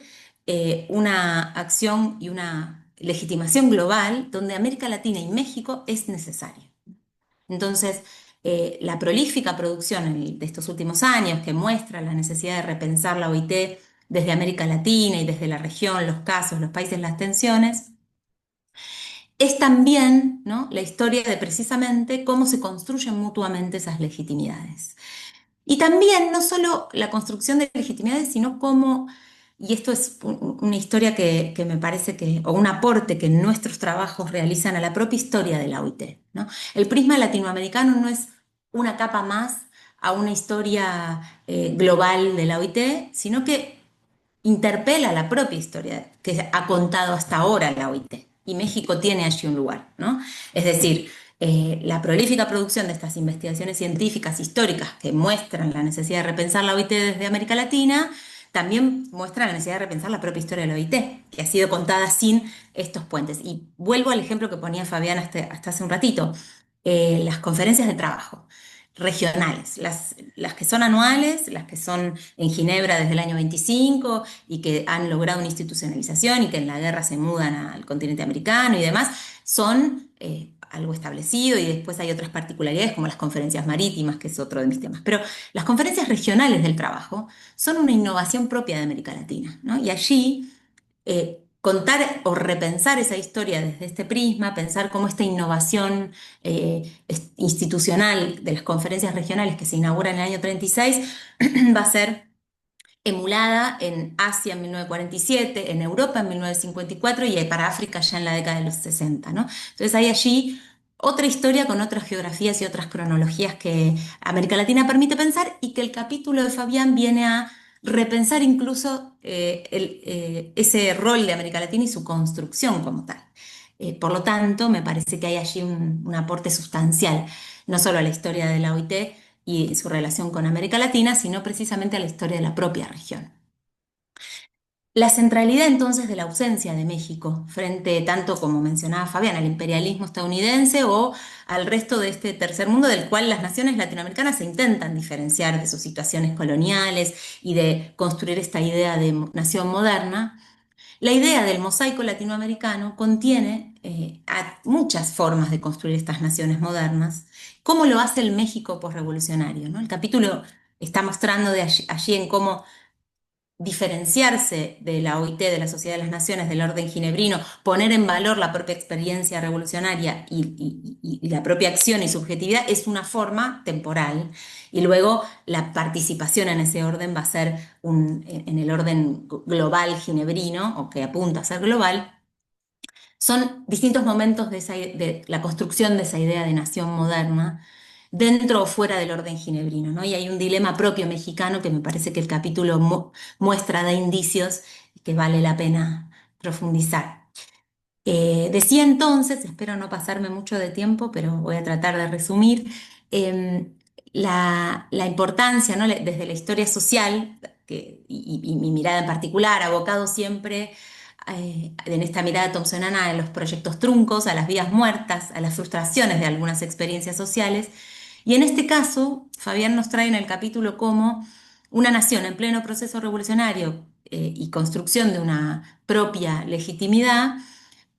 una acción y una legitimación global donde América Latina y México es necesario. Entonces, la prolífica producción de estos últimos años que muestra la necesidad de repensar la OIT desde América Latina y desde la región, los casos, los países, las tensiones, es también, ¿no?, la historia de precisamente cómo se construyen mutuamente esas legitimidades. Y también no solo la construcción de legitimidades, sino cómo, y esto es una historia que me parece que, o un aporte que nuestros trabajos realizan a la propia historia de la OIT, ¿no? El prisma latinoamericano no es una capa más a una historia global de la OIT, sino que interpela la propia historia que ha contado hasta ahora la OIT. Y México tiene allí un lugar, ¿no? Es decir, la prolífica producción de estas investigaciones científicas históricas que muestran la necesidad de repensar la OIT desde América Latina, también muestra la necesidad de repensar la propia historia de la OIT, que ha sido contada sin estos puentes. Y vuelvo al ejemplo que ponía Fabián hasta hace un ratito, las conferencias de trabajo regionales, las que son anuales, las que son en Ginebra desde el año 25 y que han logrado una institucionalización y que en la guerra se mudan al continente americano y demás, son algo establecido, y después hay otras particularidades como las conferencias marítimas, que es otro de mis temas. Pero las conferencias regionales del trabajo son una innovación propia de América Latina, ¿no? Y allí contar o repensar esa historia desde este prisma, pensar cómo esta innovación institucional de las conferencias regionales que se inauguran en el año 36 va a ser emulada en Asia en 1947, en Europa en 1954 y para África ya en la década de los 60, ¿no? Entonces hay allí otra historia con otras geografías y otras cronologías que América Latina permite pensar, y que el capítulo de Fabián viene a repensar incluso ese rol de América Latina y su construcción como tal. Por lo tanto, me parece que hay allí un aporte sustancial, no solo a la historia de la OIT y su relación con América Latina, sino precisamente a la historia de la propia región. La centralidad entonces de la ausencia de México frente tanto como mencionaba Fabián, al imperialismo estadounidense o al resto de este tercer mundo del cual las naciones latinoamericanas se intentan diferenciar de sus situaciones coloniales y de construir esta idea de nación moderna. La idea del mosaico latinoamericano contiene muchas formas de construir estas naciones modernas, como lo hace el México posrevolucionario, ¿no? El capítulo está mostrando allí en cómo diferenciarse de la OIT, de la Sociedad de las Naciones, del orden ginebrino, poner en valor la propia experiencia revolucionaria y la propia acción y subjetividad es una forma temporal. Y luego la participación en ese orden va a ser en el orden global ginebrino, o que apunta a ser global, son distintos momentos de la construcción de esa idea de nación moderna, dentro o fuera del orden ginebrino, ¿no? Y hay un dilema propio mexicano que me parece que el capítulo muestra, da indicios que vale la pena profundizar. Decía entonces, espero no pasarme mucho de tiempo, pero voy a tratar de resumir, eh, la importancia, ¿no? Desde la historia social, y mi mirada en particular, abocado siempre en esta mirada thompsoniana a los proyectos truncos, a las vidas muertas, a las frustraciones de algunas experiencias sociales. Y en este caso, Fabián nos trae en el capítulo cómo una nación en pleno proceso revolucionario y construcción de una propia legitimidad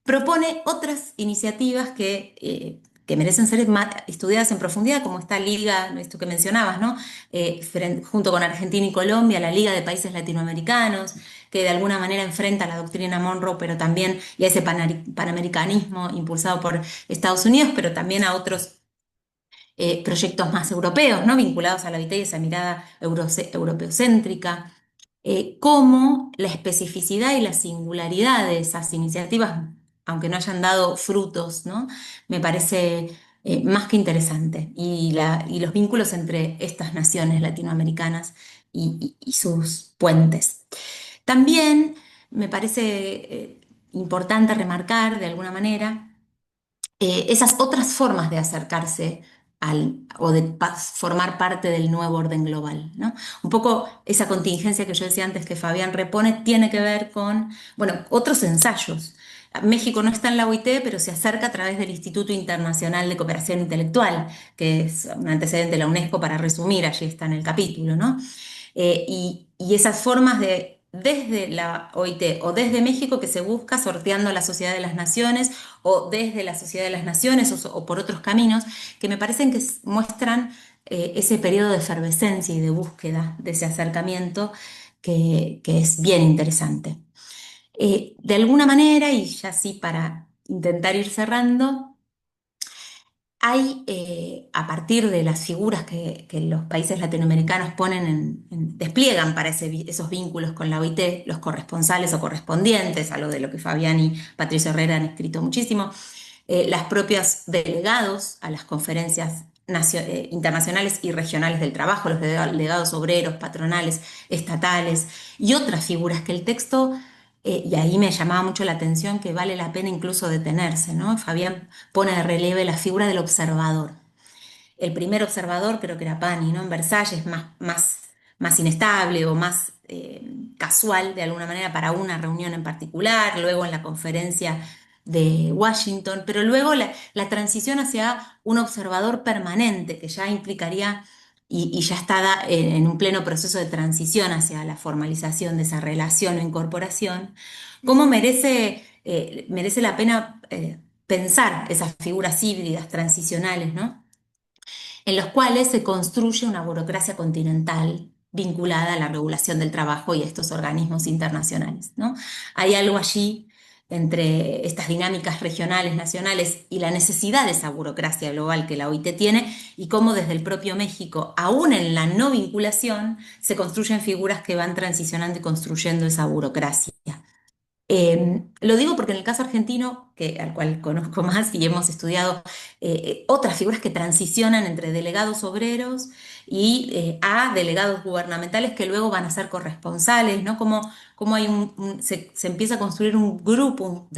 propone otras iniciativas que merecen ser estudiadas en profundidad, como esta liga, esto que mencionabas, ¿no? Junto con Argentina y Colombia, la Liga de Países Latinoamericanos, que de alguna manera enfrenta la doctrina Monroe, pero también y a ese panamericanismo impulsado por Estados Unidos, pero también a otros proyectos más europeos, ¿no? Vinculados a la OIT y esa mirada europeocéntrica, cómo la especificidad y la singularidad de esas iniciativas, aunque no hayan dado frutos, ¿no? Me parece más que interesante. Y los vínculos entre estas naciones latinoamericanas y sus puentes. También me parece importante remarcar de alguna manera esas otras formas de acercarse o de formar parte del nuevo orden global, ¿no? Un poco esa contingencia que yo decía antes que Fabián repone tiene que ver con, bueno, otros ensayos. México no está en la OIT, pero se acerca a través del Instituto Internacional de Cooperación Intelectual, que es un antecedente de la UNESCO para resumir, allí está en el capítulo, ¿no? Y esas formas desde la OIT o desde México que se busca sorteando la Sociedad de las Naciones o desde la Sociedad de las Naciones o por otros caminos que me parecen que muestran ese periodo de efervescencia y de búsqueda de ese acercamiento que es bien interesante. De alguna manera, y ya sí para intentar ir cerrando, hay, a partir de las figuras que los países latinoamericanos despliegan para esos vínculos con la OIT, los corresponsales o correspondientes, algo de lo que Fabián y Patricio Herrera han escrito muchísimo, las propias delegados a las conferencias internacionales y regionales del trabajo, los delegados obreros, patronales, estatales y otras figuras que el texto, y ahí me llamaba mucho la atención que vale la pena incluso detenerse, ¿no? Fabián pone de relieve la figura del observador. El primer observador creo que era Pani, ¿no? En Versalles, más inestable o más casual de alguna manera para una reunión en particular, luego en la conferencia de Washington, pero luego la transición hacia un observador permanente que ya implicaría y ya está en un pleno proceso de transición hacia la formalización de esa relación o incorporación, cómo merece la pena pensar esas figuras híbridas transicionales, ¿no? En los cuales se construye una burocracia continental vinculada a la regulación del trabajo y a estos organismos internacionales, ¿no? Hay algo allí entre estas dinámicas regionales, nacionales y la necesidad de esa burocracia global que la OIT tiene y cómo desde el propio México, aún en la no vinculación, se construyen figuras que van transicionando y construyendo esa burocracia. Lo digo porque en el caso argentino, al cual conozco más y hemos estudiado otras figuras que transicionan entre delegados obreros y a delegados gubernamentales que luego van a ser corresponsales, ¿no? Como hay se empieza a construir un grupo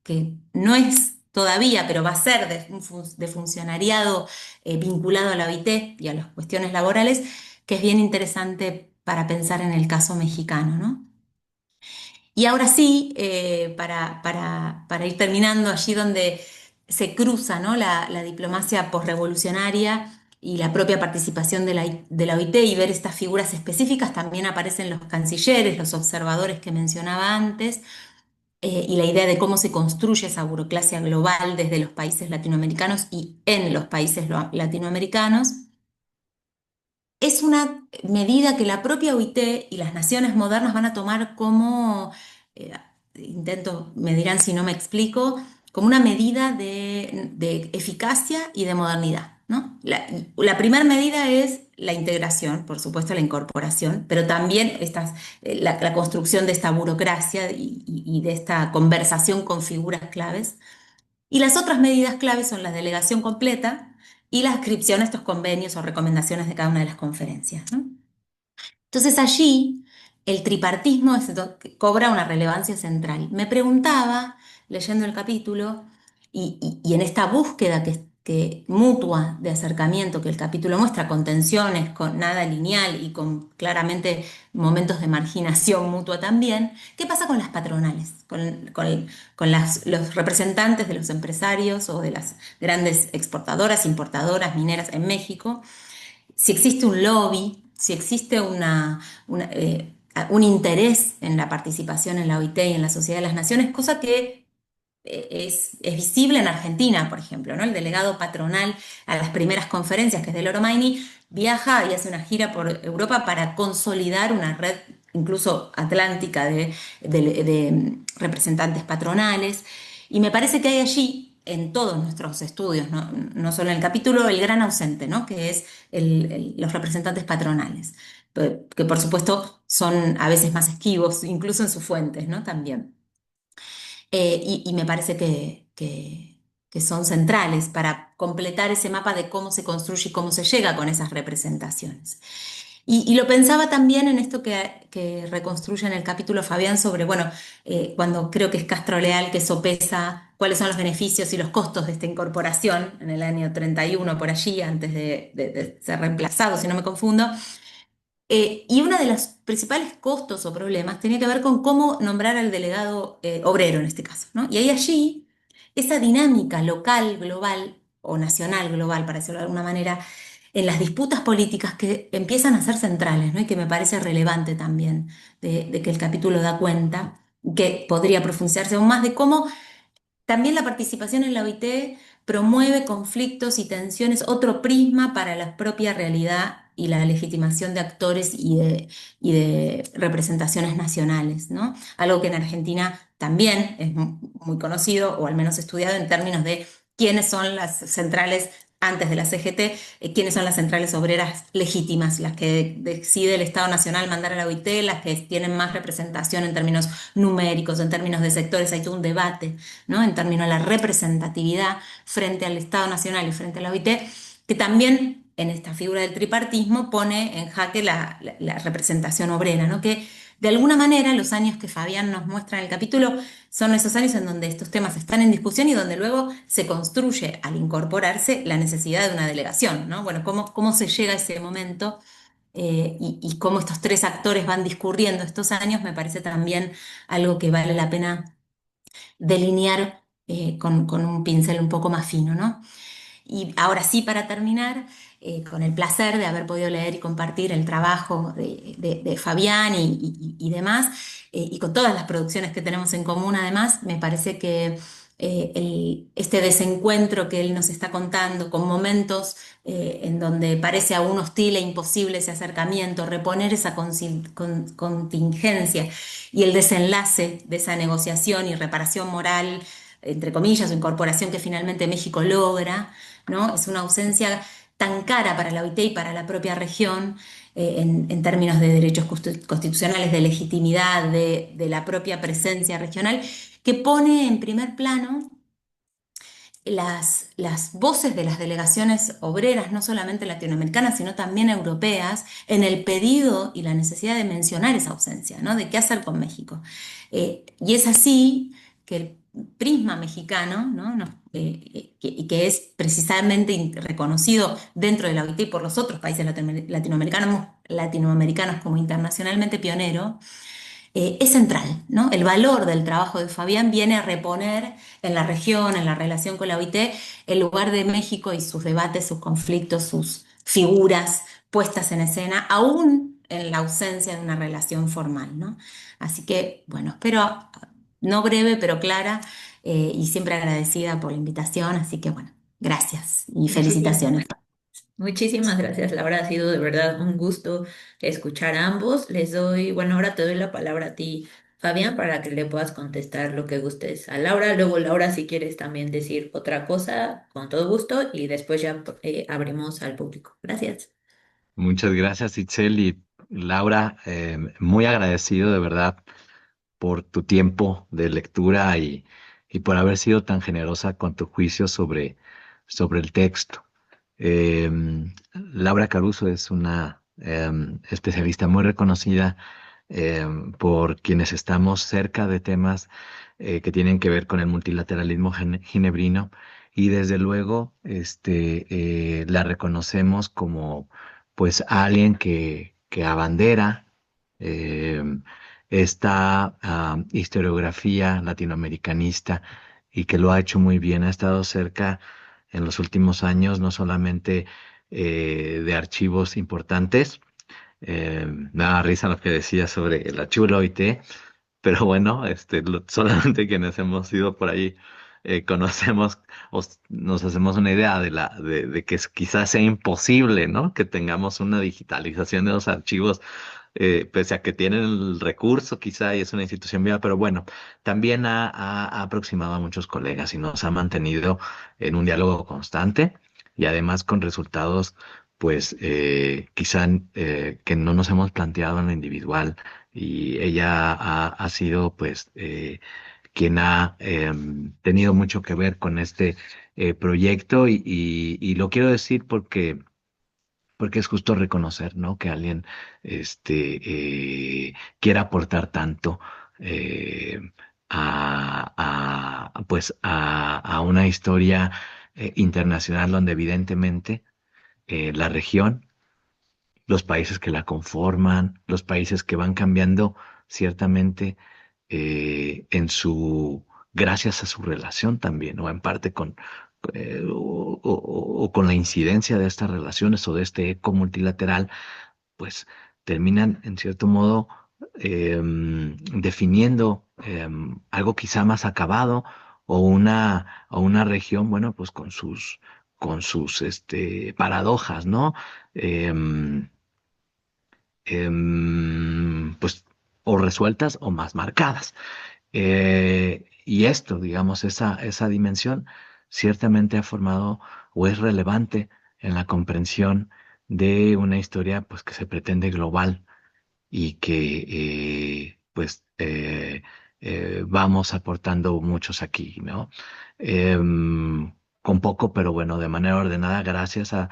que no es todavía, pero va a ser de funcionariado vinculado a la OIT y a las cuestiones laborales, que es bien interesante para pensar en el caso mexicano, ¿no? Y ahora sí, para ir terminando, allí donde se cruza, ¿no? La diplomacia posrevolucionaria y la propia participación de la OIT y ver estas figuras específicas, también aparecen los cancilleres, los observadores que mencionaba antes, y la idea de cómo se construye esa burocracia global desde los países latinoamericanos y en los países latinoamericanos. Es una medida que la propia OIT y las naciones modernas van a tomar como, eh, me dirán si no me explico, como una medida de eficacia y de modernidad, ¿no? La primera medida es la integración, por supuesto la incorporación, pero también la construcción de esta burocracia y de esta conversación con figuras claves. Y las otras medidas claves son la delegación completa y la adscripción a estos convenios o recomendaciones de cada una de las conferencias, ¿no? Entonces allí el tripartismo cobra una relevancia central. Me preguntaba, leyendo el capítulo, y en esta búsqueda mutua de acercamiento que el capítulo muestra, con tensiones, con nada lineal y con claramente momentos de marginación mutua también, ¿qué pasa con las patronales? Los representantes de los empresarios o de las grandes exportadoras, importadoras, mineras en México, si existe un lobby, si existe un interés en la participación en la OIT y en la Sociedad de las Naciones, cosa que es visible en Argentina, por ejemplo, ¿no? El delegado patronal a las primeras conferencias, que es de Loro Maini, viaja y hace una gira por Europa para consolidar una red incluso atlántica de representantes patronales. Y me parece que hay allí, en todos nuestros estudios, no solo en el capítulo, el gran ausente, ¿no? Que es los representantes patronales, que por supuesto son a veces más esquivos, incluso en sus fuentes, ¿no? También. Y me parece que son centrales para completar ese mapa de cómo se construye y cómo se llega con esas representaciones. Y lo pensaba también en esto que reconstruye en el capítulo Fabián sobre, bueno, cuando creo que es Castro Leal que sopesa cuáles son los beneficios y los costos de esta incorporación en el año 31 por allí, antes de ser reemplazado, si no me confundo. Y uno de los principales costos o problemas tenía que ver con cómo nombrar al delegado obrero en este caso, ¿no? Y hay allí esa dinámica local, global o nacional, global, para decirlo de alguna manera, en las disputas políticas que empiezan a ser centrales, ¿no? Y que me parece relevante también de que el capítulo da cuenta, que podría profundizarse aún más de cómo también la participación en la OIT promueve conflictos y tensiones, otro prisma para la propia realidad y la legitimación de actores y de representaciones nacionales, ¿no? Algo que en Argentina también es muy conocido, o al menos estudiado en términos de quiénes son las centrales antes de la CGT, quiénes son las centrales obreras legítimas, las que decide el Estado Nacional mandar a la OIT, las que tienen más representación en términos numéricos, en términos de sectores, hay todo un debate, ¿no? En términos de la representatividad frente al Estado Nacional y frente a la OIT, que también en esta figura del tripartismo pone en jaque la representación obrera, ¿no? Que de alguna manera los años que Fabián nos muestra en el capítulo son esos años en donde estos temas están en discusión y donde luego se construye al incorporarse la necesidad de una delegación, ¿no? Bueno, cómo se llega a ese momento y cómo estos tres actores van discurriendo estos años, me parece también algo que vale la pena delinear con un pincel un poco más fino, ¿no? Y ahora sí, para terminar, con el placer de haber podido leer y compartir el trabajo de Fabián y demás, y con todas las producciones que tenemos en común además, me parece que este desencuentro que él nos está contando, con momentos en donde parece aún hostil e imposible ese acercamiento, reponer esa contingencia y el desenlace de esa negociación y reparación moral, entre comillas, o incorporación que finalmente México logra, ¿no? Es una ausencia tan cara para la OIT y para la propia región, en términos de derechos constitucionales, de legitimidad, de la propia presencia regional, que pone en primer plano las voces de las delegaciones obreras, no solamente latinoamericanas, sino también europeas, en el pedido y la necesidad de mencionar esa ausencia, ¿no? De qué hacer con México. Y es así que el prisma mexicano, ¿no? Que es precisamente reconocido dentro de la OIT y por los otros países latinoamericanos como internacionalmente pionero, es central, ¿no? El valor del trabajo de Fabián viene a reponer en la región, en la relación con la OIT, el lugar de México y sus debates, sus conflictos, sus figuras puestas en escena, aún en la ausencia de una relación formal, ¿no? Así que, bueno, espero, no breve, pero clara, y siempre agradecida por la invitación, así que, bueno, gracias y Muchísimas, felicitaciones. muchísimas gracias, Laura. Ha sido de verdad un gusto escuchar a ambos. Les doy, bueno, ahora te doy la palabra a ti, Fabián, para que le puedas contestar lo que gustes a Laura. Luego, Laura, si quieres también decir otra cosa, con todo gusto, y después ya abrimos al público. Gracias. Muchas gracias, Itzel y Laura. Muy agradecido de verdad por tu tiempo de lectura y por haber sido tan generosa con tu juicio sobre el texto. Eh, Laura Caruso es una especialista muy reconocida por quienes estamos cerca de temas que tienen que ver con el multilateralismo ginebrino y desde luego la reconocemos como pues alguien que abandera eh, esta historiografía latinoamericanista y que lo ha hecho muy bien. Ha estado cerca en los últimos años, no solamente de archivos importantes. Me daba risa lo que decía sobre el archivo de la OIT, pero bueno, solamente quienes hemos ido por ahí conocemos o nos hacemos una idea de que quizás sea imposible, ¿no? Que tengamos una digitalización de los archivos, pese a que tienen el recurso quizá y es una institución viva, pero bueno, también ha aproximado a muchos colegas y nos ha mantenido en un diálogo constante y además con resultados, pues quizá que no nos hemos planteado en lo individual y ella ha sido pues quien ha tenido mucho que ver con este proyecto y lo quiero decir porque es justo reconocer, ¿no? Que alguien quiera aportar tanto eh, pues a una historia internacional donde evidentemente la región, los países que la conforman, los países que van cambiando ciertamente gracias a su relación también, o en parte o con la incidencia de estas relaciones o de este eco multilateral, pues terminan en cierto modo definiendo algo quizá más acabado o una región, bueno, pues con sus paradojas, ¿no? Em, pues o resueltas o más marcadas. Y esto, digamos, esa dimensión ciertamente ha formado o es relevante en la comprensión de una historia pues que se pretende global y que vamos aportando muchos aquí, ¿no? Con poco, pero bueno, de manera ordenada, gracias a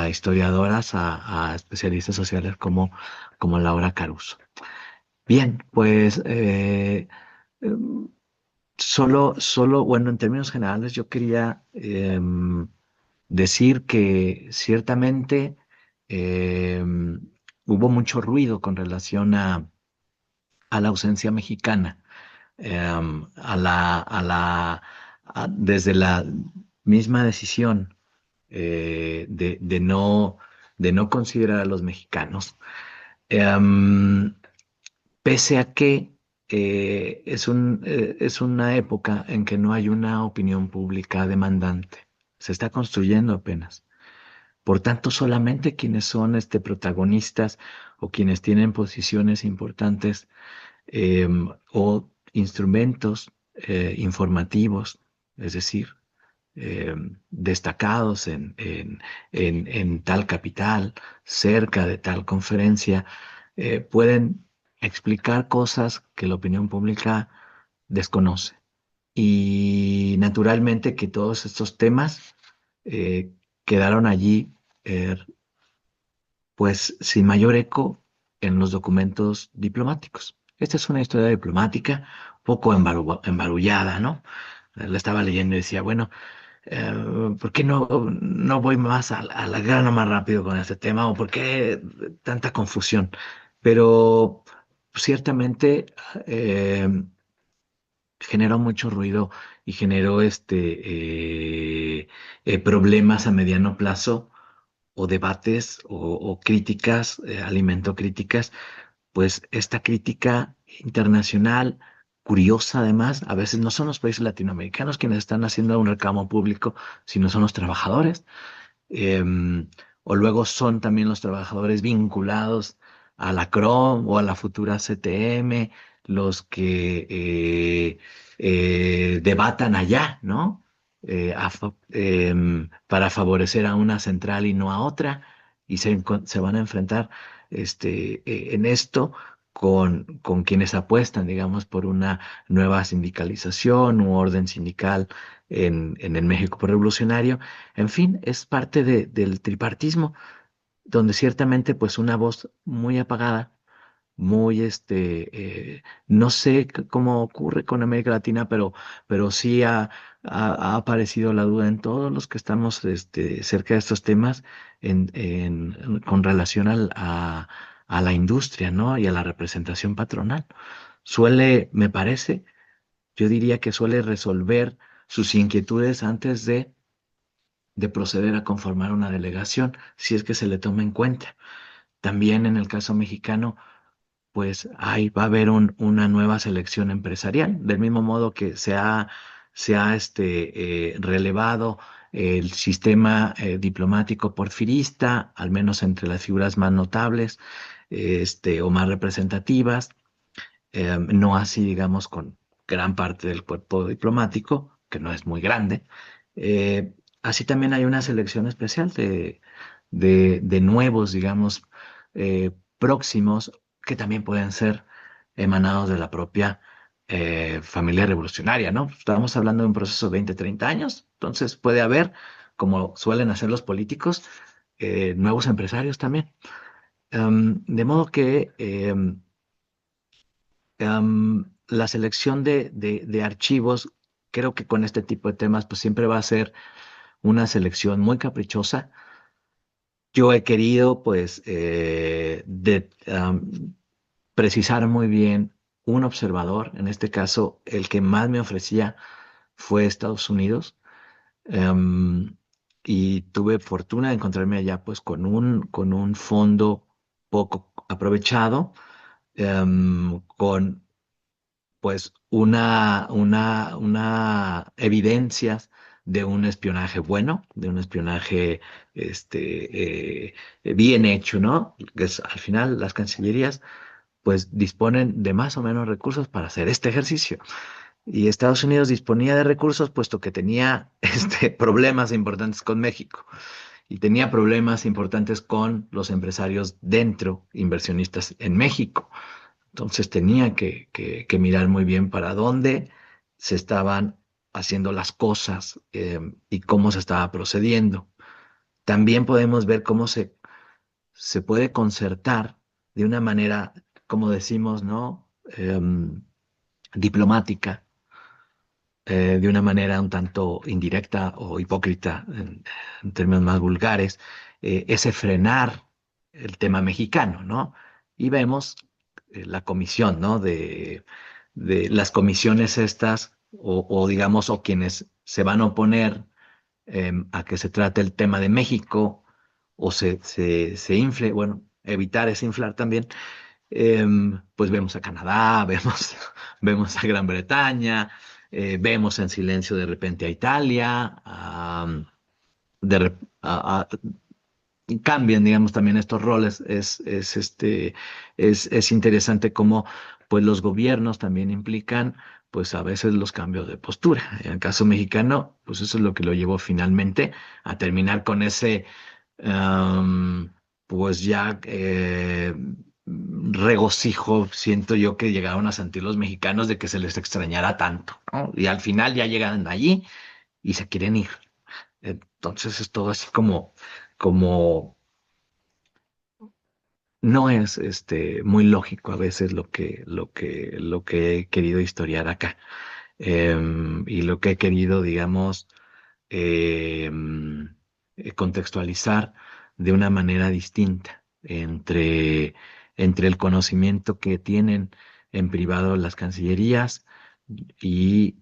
historiadoras, a especialistas sociales como Laura Caruso. Bien, pues em, bueno, en términos generales, yo quería decir que ciertamente hubo mucho ruido con relación a la ausencia mexicana, desde la misma decisión de no considerar a los mexicanos. Em, Pese a que es una época en que no hay una opinión pública demandante. Se está construyendo apenas. Por tanto, solamente quienes son protagonistas o quienes tienen posiciones importantes o instrumentos informativos, es decir, destacados en tal capital, cerca de tal conferencia, pueden explicar cosas que la opinión pública desconoce. Y naturalmente que todos estos temas eh, quedaron allí, eh, pues sin mayor eco en los documentos diplomáticos. Esta es una historia diplomática poco embarullada, ¿no? La estaba leyendo y decía, bueno, ¿por qué no voy más a la grano más rápido con este tema? ¿O por qué tanta confusión? Pero ciertamente eh, generó mucho ruido y generó problemas a mediano plazo o debates o críticas, alimentó críticas, pues esta crítica internacional, curiosa además, a veces no son los países latinoamericanos quienes están haciendo un reclamo público, sino son los trabajadores. O luego son también los trabajadores vinculados a la CROM o a la futura CTM los que debatan allá, ¿no? Para favorecer a una central y no a otra, y se van a enfrentar en esto con quienes apuestan, digamos, por una nueva sindicalización u orden sindical en el México revolucionario. En fin, es parte del tripartismo, donde ciertamente pues una voz muy apagada, muy no sé cómo ocurre con América Latina, pero sí ha aparecido la duda en todos los que estamos cerca de estos temas con relación a la industria, ¿no? Y a la representación patronal. Me parece, yo diría que suele resolver sus inquietudes antes de proceder a conformar una delegación, si es que se le toma en cuenta. También en el caso mexicano, pues ahí va a haber una nueva selección empresarial, del mismo modo que se ha relevado el sistema diplomático porfirista, al menos entre las figuras más notables o más representativas, no así, digamos, con gran parte del cuerpo diplomático, que no es muy grande. Así también hay una selección especial de nuevos, digamos, próximos, que también pueden ser emanados de la propia familia revolucionaria, ¿no? Estamos hablando de un proceso de 20, 30 años, entonces puede haber, como suelen hacer los políticos, nuevos empresarios también. De modo que la selección de archivos, creo que con este tipo de temas, pues siempre va a ser una selección muy caprichosa. Yo he querido, pues, precisar muy bien un observador. En este caso, el que más me ofrecía fue Estados Unidos. Em, y tuve fortuna de encontrarme allá, pues, con un fondo poco aprovechado, con pues una evidencias de un espionaje bueno, de un espionaje bien hecho, ¿no? Que al final las cancillerías pues disponen de más o menos recursos para hacer este ejercicio. Y Estados Unidos disponía de recursos puesto que tenía problemas importantes con México y tenía problemas importantes con los empresarios dentro, inversionistas en México. Entonces tenía que mirar muy bien para dónde se estaban haciendo las cosas y cómo se estaba procediendo. También podemos ver cómo se puede concertar de una manera, como decimos, ¿no? Diplomática, de una manera un tanto indirecta o hipócrita, en términos más vulgares, ese frenar el tema mexicano, ¿no? Y vemos la comisión, ¿no? De las comisiones estas, o digamos, o quienes se van a oponer a que se trate el tema de México, o se infle, bueno, evitar ese inflar también, pues vemos a Canadá, vemos a Gran Bretaña, vemos en silencio de repente a Italia, de rep- y cambian, digamos, también estos roles. Es interesante cómo, pues, los gobiernos también implican, pues, a veces los cambios de postura. En el caso mexicano, pues, eso es lo que lo llevó finalmente a terminar con ese, am, pues, ya regocijo, siento yo que llegaron a sentir los mexicanos de que se les extrañara tanto, ¿no? Y al final ya llegan allí y se quieren ir. Entonces es todo así como no es muy lógico a veces lo que he querido historiar acá. Y lo que he querido, digamos, contextualizar de una manera distinta entre entre el conocimiento que tienen en privado las cancillerías y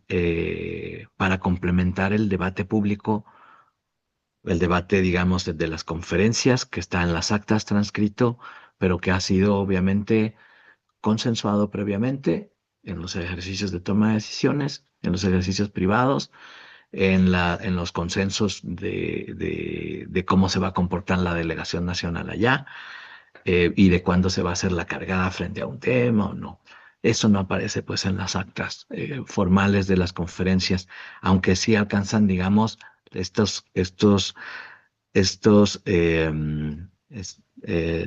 para complementar el debate público, el debate, digamos, de las conferencias que está en las actas transcrito, pero que ha sido obviamente consensuado previamente en los ejercicios de toma de decisiones, en los ejercicios privados, en los consensos de cómo se va a comportar la delegación nacional allá, y de cuándo se va a hacer la cargada frente a un tema o no. Eso no aparece pues en las actas formales de las conferencias, aunque sí alcanzan, digamos,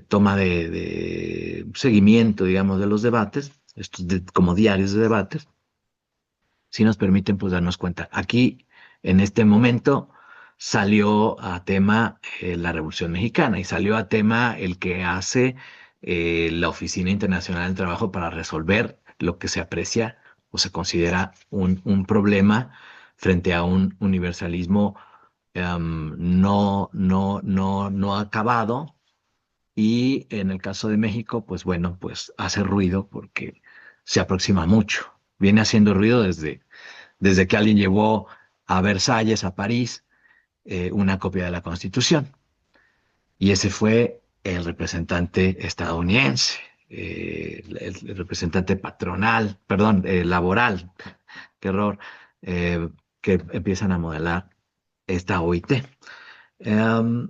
toma de seguimiento, digamos, de los debates, como diarios de debates, sí nos permiten pues darnos cuenta. Aquí, en este momento, salió a tema la Revolución Mexicana y salió a tema el que hace la Oficina Internacional del Trabajo para resolver lo que se aprecia o se considera un problema frente a un universalismo no acabado. Y en el caso de México, pues bueno, pues hace ruido porque se aproxima mucho. Viene haciendo ruido desde que alguien llevó a Versalles, a París, una copia de la Constitución. Y ese fue el representante estadounidense, el representante patronal, perdón, laboral, qué error, que empiezan a modelar esta OIT. Em,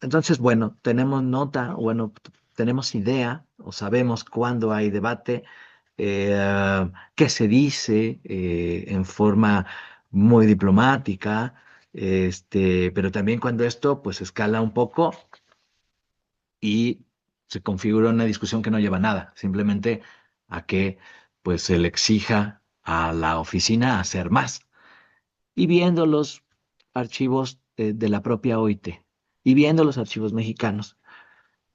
entonces, bueno, tenemos nota, bueno, tenemos idea o sabemos cuándo hay debate, qué se dice en forma muy diplomática, pero también cuando esto pues escala un poco y se configura una discusión que no lleva a nada, simplemente a que pues se le exija a la oficina hacer más. Y viendo los archivos de la propia OIT y viendo los archivos mexicanos,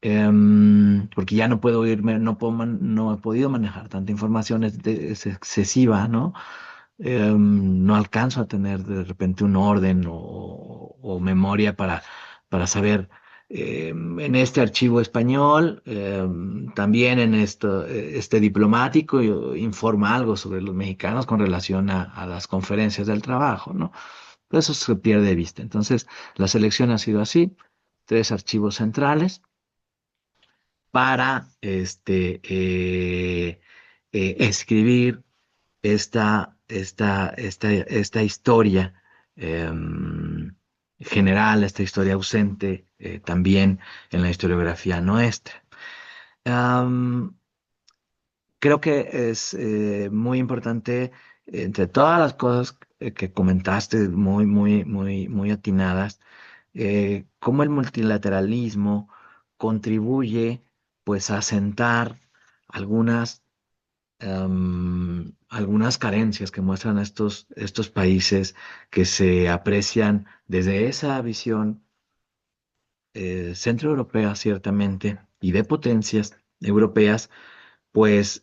porque ya no puedo irme, no he podido manejar tanta información, es excesiva, ¿no? No alcanzo a tener de repente un orden o memoria para saber en este archivo español, también en esto, este diplomático informa algo sobre los mexicanos con relación a las conferencias del trabajo, ¿no? Pero eso se pierde de vista. Entonces, la selección ha sido así, tres archivos centrales para escribir esta historia general, esta historia ausente también en la historiografía nuestra. Am, Creo que es muy importante, entre todas las cosas que comentaste, muy atinadas, cómo el multilateralismo contribuye pues a asentar algunas algunas carencias que muestran estos países que se aprecian desde esa visión centroeuropea, ciertamente, y de potencias europeas, pues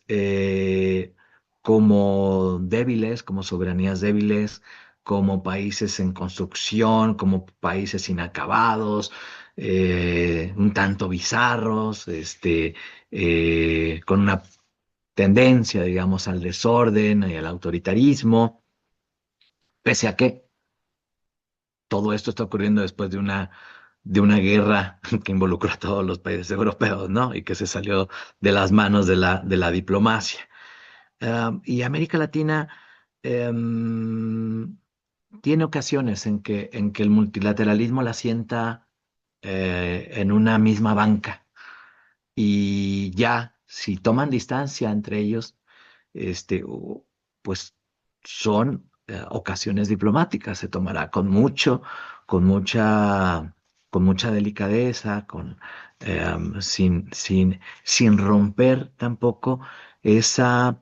como débiles, como soberanías débiles, como países en construcción, como países inacabados, un tanto bizarros, con una tendencia, digamos, al desorden y al autoritarismo, pese a que todo esto está ocurriendo después de una guerra que involucró a todos los países europeos, ¿no? Y que se salió de las manos de la diplomacia. Y América Latina em, tiene ocasiones en que el multilateralismo la sienta en una misma banca y ya, si toman distancia entre ellos, pues son ocasiones diplomáticas, se tomará con mucha, con mucha delicadeza, sin romper tampoco esa,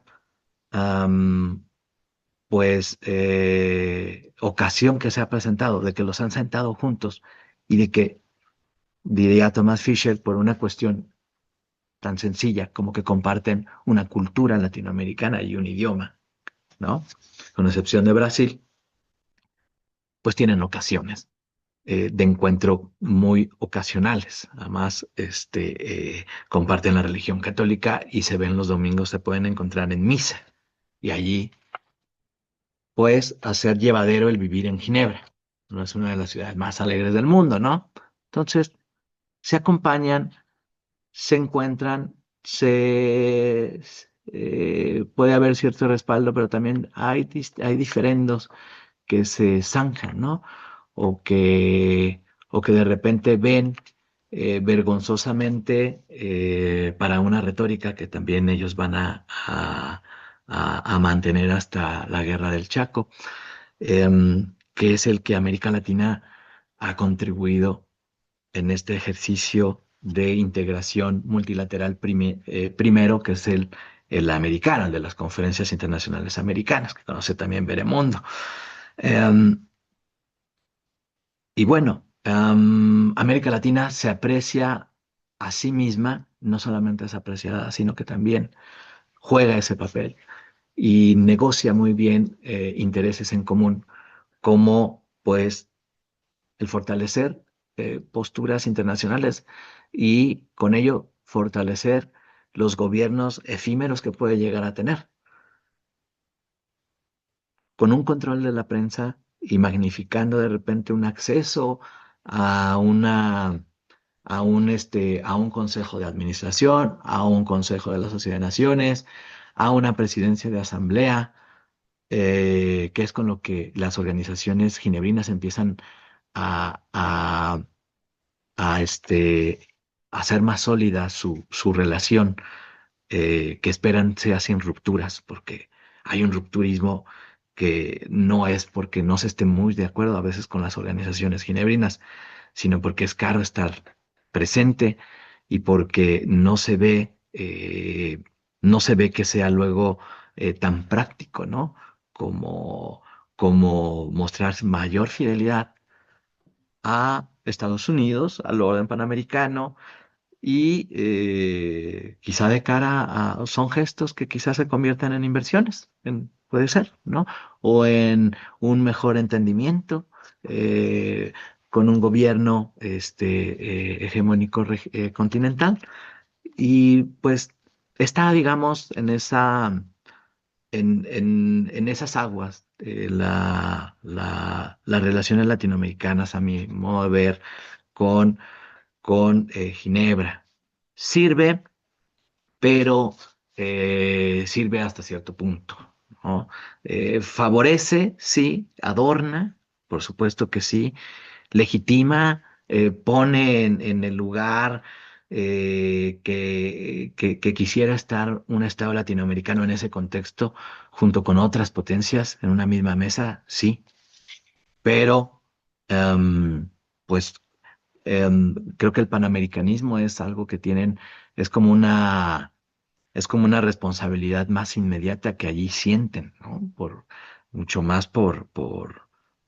am, pues, ocasión que se ha presentado, de que los han sentado juntos y de que, diría Thomas Fisher, por una cuestión tan sencilla como que comparten una cultura latinoamericana y un idioma, ¿no? Con excepción de Brasil, pues tienen ocasiones. de encuentro muy ocasionales. Además, comparten la religión católica y se ven los domingos, se pueden encontrar en misa. Y allí, pues, hacer llevadero el vivir en Ginebra. No es una de las ciudades más alegres del mundo, ¿no? Entonces, se acompañan, se encuentran, puede haber cierto respaldo, pero también hay diferendos que se zanjan, ¿no? O que, o que de repente ven vergonzosamente para una retórica que también ellos van a mantener hasta la Guerra del Chaco, que es el que América Latina ha contribuido en este ejercicio de integración multilateral primero, que es el americano, el de las conferencias internacionales americanas, que conoce también Beremundo. Em, y bueno, América Latina se aprecia a sí misma, no solamente es apreciada, sino que también juega ese papel y negocia muy bien intereses en común, como pues el fortalecer posturas internacionales y con ello fortalecer los gobiernos efímeros que puede llegar a tener, con un control de la prensa y magnificando de repente un acceso a a un consejo de administración, a un consejo de la Sociedad de Naciones, a una presidencia de asamblea, que es con lo que las organizaciones ginebrinas empiezan a, a, a hacer más sólida su relación, que esperan sea sin rupturas, porque hay un rupturismo que no es porque no se esté muy de acuerdo a veces con las organizaciones ginebrinas, sino porque es caro estar presente y porque no se ve que sea luego tan práctico, ¿no? Como, como mostrar mayor fidelidad a Estados Unidos, al orden panamericano, y quizá de cara a, son gestos que quizás se conviertan en inversiones, puede ser, ¿no? O en un mejor entendimiento con un gobierno hegemónico continental. Y pues está, digamos, en esas aguas las relaciones latinoamericanas, a mi modo de ver, con Ginebra. Sirve, pero sirve hasta cierto punto, ¿no? Favorece, sí, adorna, por supuesto que sí, legitima, pone en el lugar que quisiera estar un Estado latinoamericano en ese contexto, junto con otras potencias en una misma mesa, sí, pero em, pues creo que el panamericanismo es algo que tienen, es como es como una responsabilidad más inmediata que allí sienten, ¿no? Mucho más por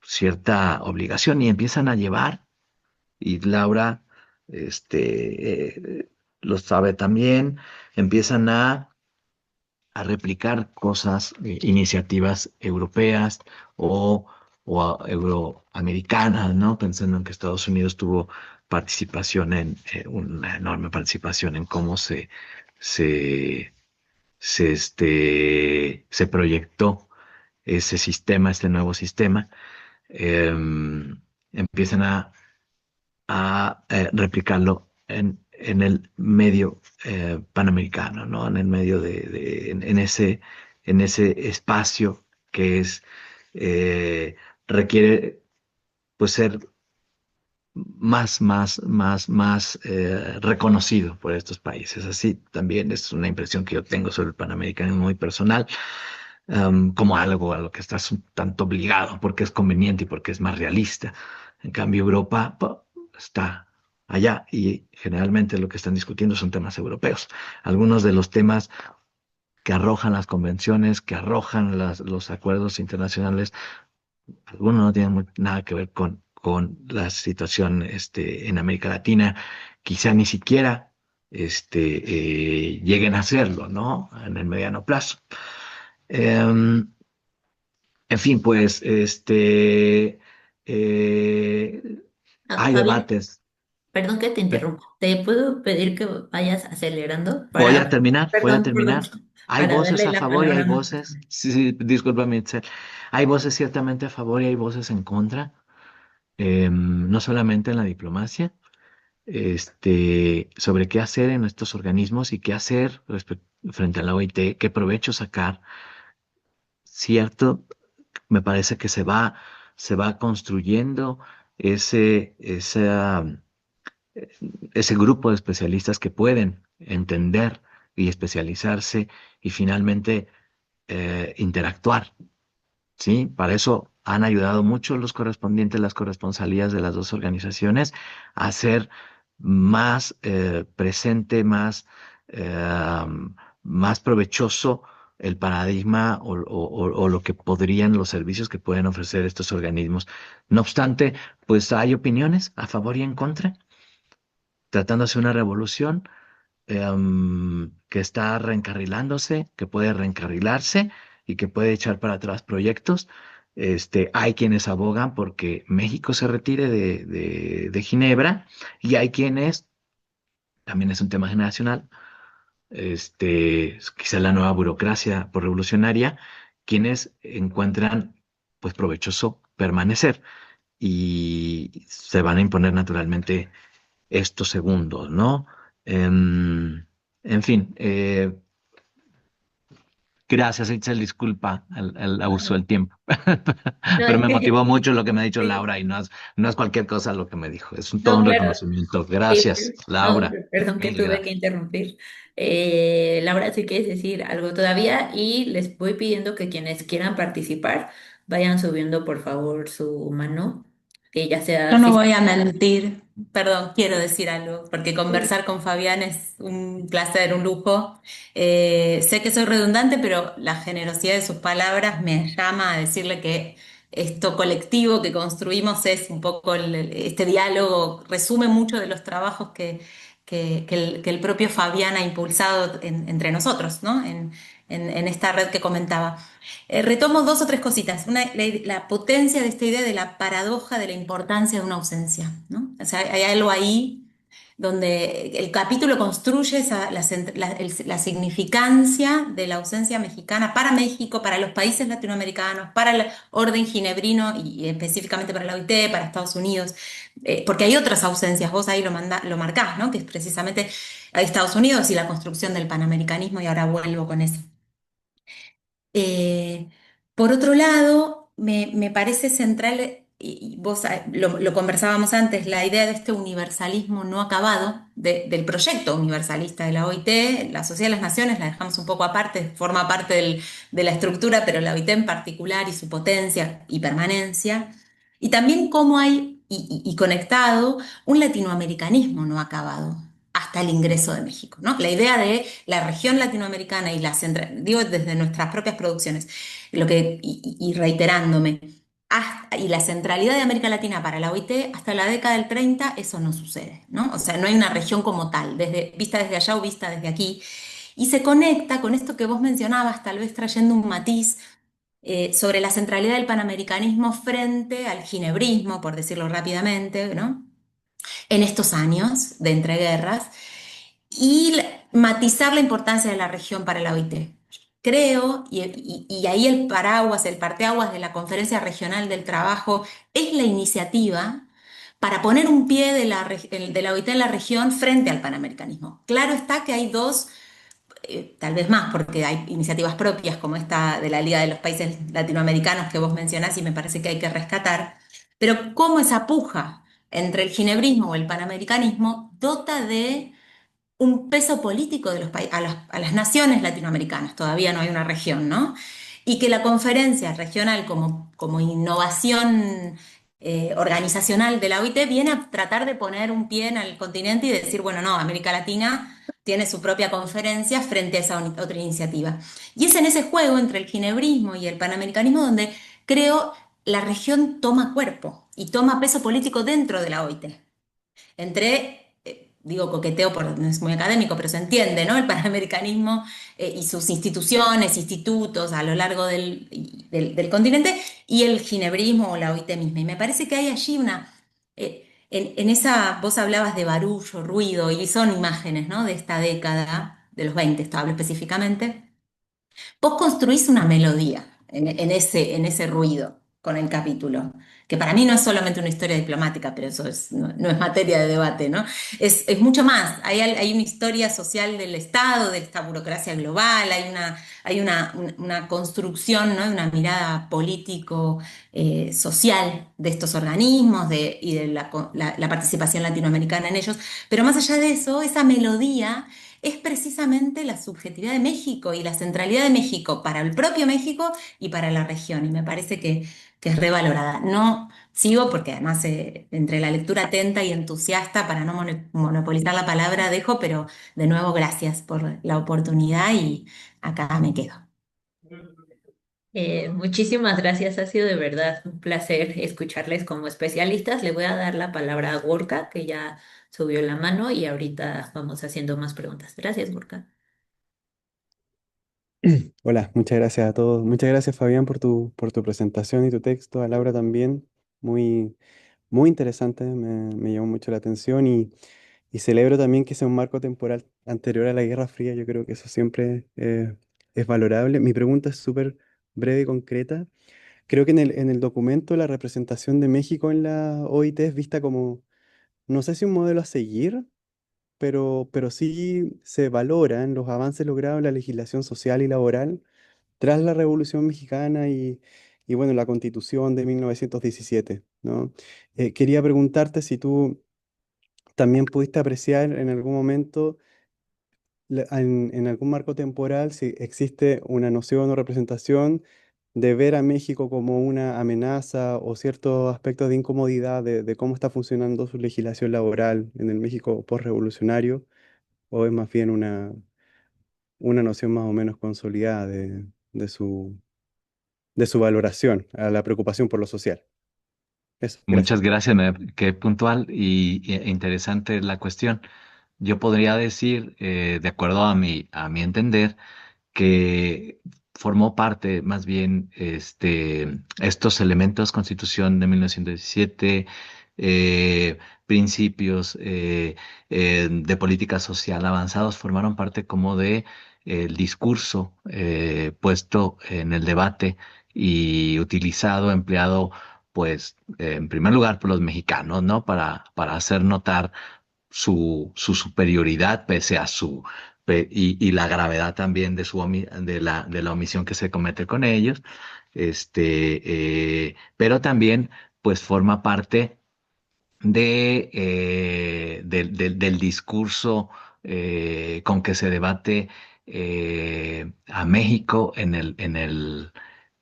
cierta obligación y empiezan a llevar, y Laura, lo sabe también, empiezan a replicar cosas, iniciativas europeas o, euroamericanas, ¿no? Pensando en que Estados Unidos tuvo participación una enorme participación en cómo se, se proyectó ese sistema, este nuevo sistema. Empiezan a replicarlo en el medio panamericano, ¿no? En el medio en ese espacio que eh, requiere pues ser más reconocido por estos países. Así también es una impresión que yo tengo sobre el panamericanismo muy personal, como algo a lo que estás un tanto obligado porque es conveniente y porque es más realista. En cambio, Europa está allá y generalmente lo que están discutiendo son temas europeos. Algunos de los temas que arrojan las convenciones, que arrojan los acuerdos internacionales, algunos no tienen nada que ver con la situación en América Latina, quizá ni siquiera lleguen a hacerlo, ¿no? En el mediano plazo. Em, en fin, pues, eh, Ah, hay Fabián, debates. perdón que te interrumpa. ¿Te puedo pedir que vayas acelerando Voy a perdón, terminar. Hay para voces darle a la favor y hay palabra más? voces, sí, sí, discúlpame, Itzel. Hay voces ciertamente a favor y hay voces en contra, no solamente en la diplomacia, sobre qué hacer en estos organismos y qué hacer frente a la OIT, qué provecho sacar. Cierto, me parece que se va construyendo ese, esa, ese grupo de especialistas que pueden entender y especializarse y finalmente interactuar, ¿sí? Para eso han ayudado mucho los correspondientes, las corresponsalías de las dos organizaciones a hacer más presente, eh, más provechoso el paradigma o lo que podrían, los servicios que pueden ofrecer estos organismos. No obstante, pues hay opiniones a favor y en contra, tratándose de una revolución que está reencarrilándose, que puede reencarrilarse y que puede echar para atrás proyectos. Hay quienes abogan porque México se retire de Ginebra y hay quienes, también es un tema generacional, quizá la nueva burocracia por revolucionaria, quienes encuentran pues provechoso permanecer y se van a imponer naturalmente estos segundos, ¿no? Em, en fin, gracias, Itzel, disculpa el abuso del tiempo, No, pero es me que motivó mucho lo que me ha dicho sí. Laura y no es cualquier cosa lo que me dijo, es todo No, un claro. reconocimiento. Sí, Gracias, no, Laura, perdón que mil tuve que gracias. interrumpir. Laura, si quieres decir algo todavía y les voy pidiendo que quienes quieran participar vayan subiendo por favor su mano, que ya sea Yo no física. voy a mentir, perdón, quiero decir algo, porque conversar con Fabián es un placer, un lujo. Sé que soy redundante, pero la generosidad de sus palabras me llama a decirle que esto colectivo que construimos es un poco este diálogo, resume mucho de los trabajos que el propio Fabián ha impulsado entre nosotros, ¿no? En esta red que comentaba. Retomo dos o tres cositas. Una, la potencia de esta idea de la paradoja de la importancia de una ausencia, ¿no? O sea, hay algo ahí donde el capítulo construye la significancia de la ausencia mexicana para México, para los países latinoamericanos, para el orden ginebrino y específicamente para la OIT, para Estados Unidos, porque hay otras ausencias, vos ahí lo marcás, ¿no? Que es precisamente Estados Unidos y la construcción del panamericanismo, y ahora vuelvo con eso. Eh, por otro lado, me parece central, y vos lo conversábamos antes, la idea de este universalismo no acabado, del proyecto universalista de la OIT, la Sociedad de las Naciones la dejamos un poco aparte, forma parte de la estructura, pero la OIT en particular y su potencia y permanencia, y también cómo hay, y conectado, un latinoamericanismo no acabado hasta el ingreso de México, ¿no? La idea de la región latinoamericana y digo desde nuestras propias producciones, y reiterándome, y la centralidad de América Latina para la OIT, hasta la década del 30 eso no sucede, ¿no? O sea, no hay una región como tal, vista desde allá o vista desde aquí. Y se conecta con esto que vos mencionabas, tal vez trayendo un matiz sobre la centralidad del panamericanismo frente al ginebrismo, por decirlo rápidamente, ¿no? En estos años de entreguerras y matizar la importancia de la región para la OIT. Creo, y ahí el paraguas, el parteaguas de la Conferencia Regional del Trabajo es la iniciativa para poner un pie de la OIT en la región frente al panamericanismo. Claro está que hay dos, tal vez más, porque hay iniciativas propias como esta de la Liga de los Países Latinoamericanos que vos mencionás y me parece que hay que rescatar, pero cómo esa puja entre el ginebrismo o el panamericanismo dota de un peso político de a las naciones latinoamericanas, todavía no hay una región, ¿no? Y que la conferencia regional como innovación organizacional de la OIT viene a tratar de poner un pie en el continente y decir, bueno, no, América Latina tiene su propia conferencia frente a esa otra iniciativa. Y es en ese juego entre el ginebrismo y el panamericanismo donde creo la región toma cuerpo y toma peso político dentro de la OIT entre, digo coqueteo porque no es muy académico, pero se entiende, ¿no? El panamericanismo y sus instituciones, institutos a lo largo del continente y el ginebrismo o la OIT misma. Y me parece que hay allí en esa, vos hablabas de barullo, ruido, y son imágenes, ¿no? De esta década, de los 20, hablo específicamente. Vos construís una melodía en ese ruido con el capítulo, que para mí no es solamente una historia diplomática, pero eso no es materia de debate, ¿no? Es mucho más. Hay una historia social del Estado, de esta burocracia global, hay una construcción, ¿no? De una mirada político, social de estos organismos y de la participación latinoamericana en ellos. Pero más allá de eso, esa melodía es precisamente la subjetividad de México y la centralidad de México para el propio México y para la región. Y me parece que es revalorada. No sigo porque además entre la lectura atenta y entusiasta, para no monopolizar la palabra, dejo, pero de nuevo gracias por la oportunidad y acá me quedo. Muchísimas gracias, ha sido de verdad un placer escucharles como especialistas. Le voy a dar la palabra a Gorka, que ya subió la mano y ahorita vamos haciendo más preguntas. Gracias, Gorka. Hola, muchas gracias a todos. Muchas gracias, Fabián, por tu presentación y tu texto. A Laura también. Muy, muy interesante, me llamó mucho la atención y celebro también que sea un marco temporal anterior a la Guerra Fría. Yo creo que eso siempre es valorable. Mi pregunta es súper breve y concreta. Creo que en el documento la representación de México en la OIT es vista como, no sé si un modelo a seguir, pero sí se valoran los avances logrados en la legislación social y laboral tras la Revolución Mexicana y bueno, la Constitución de 1917, ¿no? Quería preguntarte si tú también pudiste apreciar en algún momento, en algún marco temporal, si existe una noción o representación de ver a México como una amenaza o ciertos aspectos de incomodidad de cómo está funcionando su legislación laboral en el México postrevolucionario, o es más bien una noción más o menos consolidada de su valoración, a la preocupación por lo social. Eso, Muchas gracias. gracias, qué puntual e interesante la cuestión. Yo podría decir, de acuerdo a mi entender, que formó parte más bien estos elementos, Constitución de 1917, principios de política social avanzados, formaron parte como de el discurso puesto en el debate y utilizado, empleado, pues, en primer lugar por los mexicanos, ¿no? Para hacer notar su superioridad pese a y la gravedad también de de la omisión que se comete con ellos, pero también pues forma parte del discurso con que se debate a México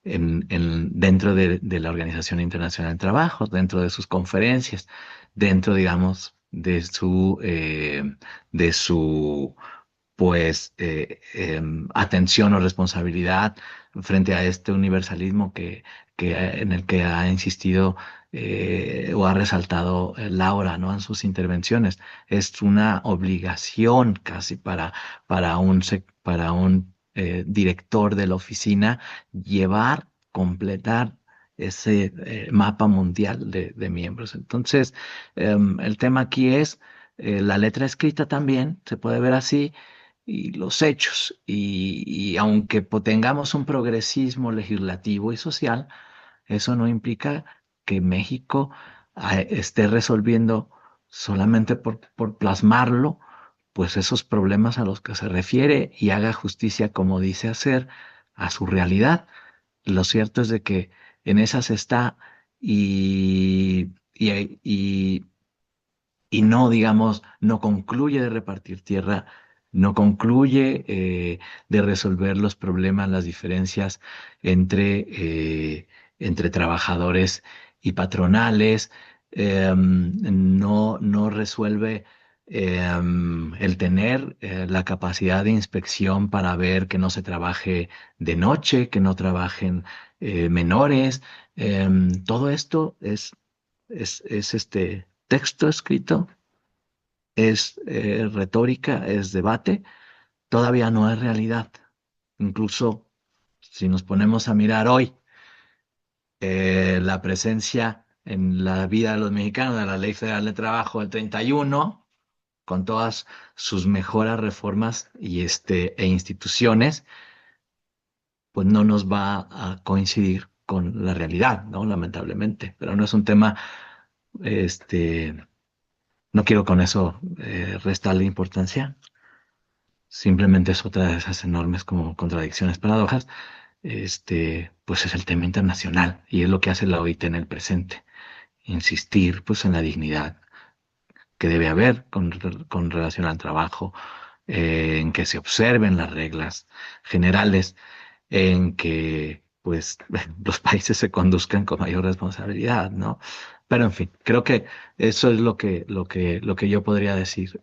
dentro de la Organización Internacional del Trabajo, dentro de sus conferencias, dentro, digamos, de su pues atención o responsabilidad frente a este universalismo en el que ha insistido o ha resaltado Laura, ¿no? En sus intervenciones. Es una obligación casi para un director de la oficina completar ese mapa mundial de miembros. Entonces, el tema aquí es la letra escrita también, se puede ver así, y los hechos. Y aunque tengamos un progresismo legislativo y social, eso no implica que México esté resolviendo solamente por plasmarlo, pues esos problemas a los que se refiere y haga justicia como dice hacer a su realidad. Lo cierto es de que en esas está y y no, digamos, no concluye de repartir tierra, no concluye de resolver los problemas, las diferencias entre, entre trabajadores y patronales, no resuelve el tener la capacidad de inspección para ver que no se trabaje de noche, que no trabajen menores. Todo esto es este texto escrito, es retórica, es debate, todavía no es realidad. Incluso si nos ponemos a mirar hoy, la presencia en la vida de los mexicanos, de la Ley Federal de Trabajo del 31, con todas sus mejoras, reformas e instituciones, pues no nos va a coincidir con la realidad, ¿no? Lamentablemente. Pero no es un tema, este, no quiero con eso restarle importancia. Simplemente es otra de esas enormes como contradicciones, paradojas. Pues es el tema internacional y es lo que hace la OIT en el presente. Insistir, pues, en la dignidad que debe haber con relación al trabajo, en que se observen las reglas generales, en que pues los países se conduzcan con mayor responsabilidad, ¿no? Pero en fin, creo que eso es lo que yo podría decir.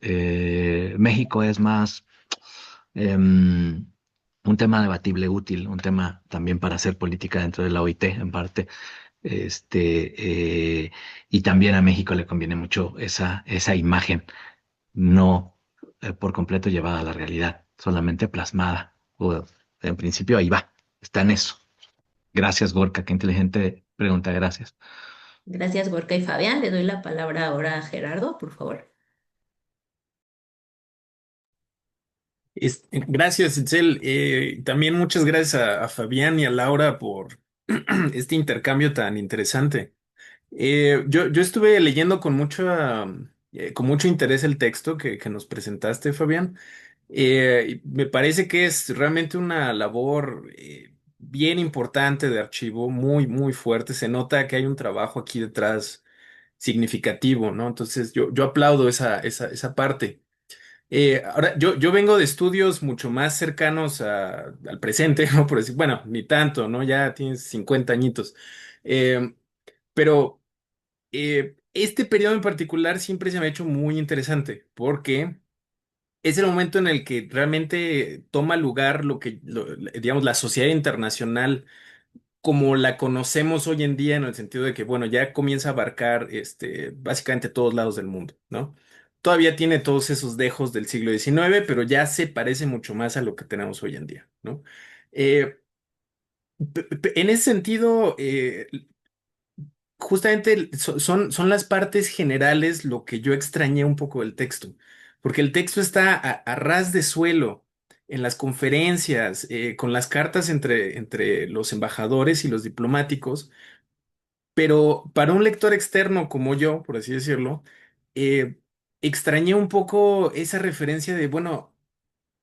México es más un tema debatible útil, un tema también para hacer política dentro de la OIT, en parte. Este, eh, y también a México le conviene mucho esa imagen, no por completo llevada a la realidad, solamente plasmada. O, en principio ahí va, está en eso. Gracias, Gorka, qué inteligente pregunta, gracias. Gracias, Gorka y Fabián. Le doy la palabra ahora a Gerardo, por favor. Gracias, Itzel. También muchas gracias a Fabián y a Laura por este intercambio tan interesante. Yo estuve leyendo con mucho interés el texto que nos presentaste, Fabián. Y me parece que es realmente una labor bien importante de archivo, muy, muy fuerte. Se nota que hay un trabajo aquí detrás significativo, ¿no? Entonces yo aplaudo esa parte. Ahora, yo vengo de estudios mucho más cercanos al presente, ¿no? Por decir, bueno, ni tanto, ¿no? Ya tienes 50 añitos. Eh, pero este periodo en particular siempre se me ha hecho muy interesante porque es el momento en el que realmente toma lugar digamos, la sociedad internacional como la conocemos hoy en día en el sentido de que, bueno, ya comienza a abarcar básicamente todos lados del mundo, ¿no? Todavía tiene todos esos dejos del siglo XIX, pero ya se parece mucho más a lo que tenemos hoy en día, ¿no? Eh, en ese sentido, justamente son las partes generales lo que yo extrañé un poco del texto, porque el texto está a ras de suelo en las conferencias, con las cartas entre los embajadores y los diplomáticos, pero para un lector externo como yo, por así decirlo, eh, extrañé un poco esa referencia de, bueno,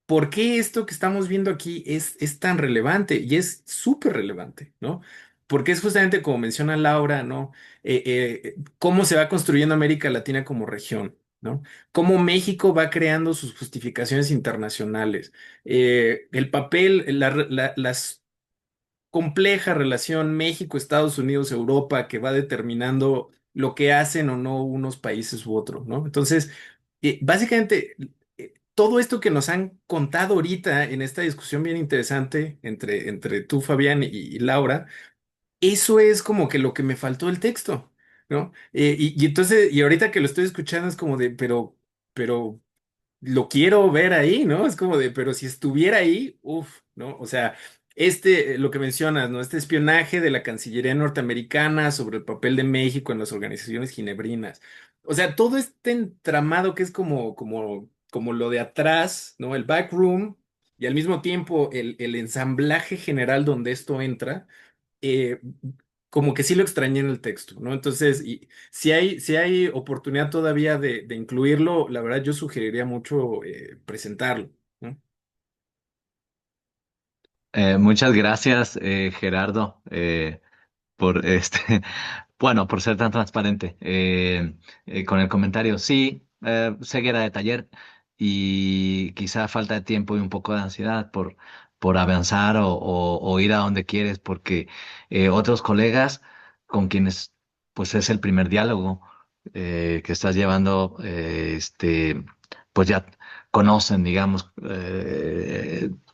¿por qué esto que estamos viendo aquí es tan relevante? Y es súper relevante, ¿no? Porque es justamente como menciona Laura, ¿no? Cómo se va construyendo América Latina como región, ¿no? Cómo México va creando sus justificaciones internacionales. El papel, las compleja relación México, Estados Unidos, Europa, que va determinando lo que hacen o no unos países u otros, ¿no? Entonces, básicamente, todo esto que nos han contado ahorita en esta discusión bien interesante entre tú, Fabián, y Laura, eso es como que lo que me faltó del texto, ¿no? Y entonces, y ahorita que lo estoy escuchando es como de, pero lo quiero ver ahí, ¿no? Es como de, pero si estuviera ahí, uff, ¿no? O sea, lo que mencionas, ¿no? Este espionaje de la Cancillería norteamericana sobre el papel de México en las organizaciones ginebrinas. O sea, todo este entramado que es como lo de atrás, ¿no? El backroom y al mismo tiempo el ensamblaje general donde esto entra eh, como que sí lo extrañé en el texto, ¿no? Entonces, y si hay oportunidad todavía de incluirlo, la verdad yo sugeriría mucho presentarlo, ¿no? Muchas gracias, Gerardo, por bueno, por ser tan transparente con el comentario. Sí, ceguera de taller y quizá falta de tiempo y un poco de ansiedad por avanzar o ir a donde quieres, porque otros colegas con quienes pues es el primer diálogo que estás llevando, pues ya conocen, digamos,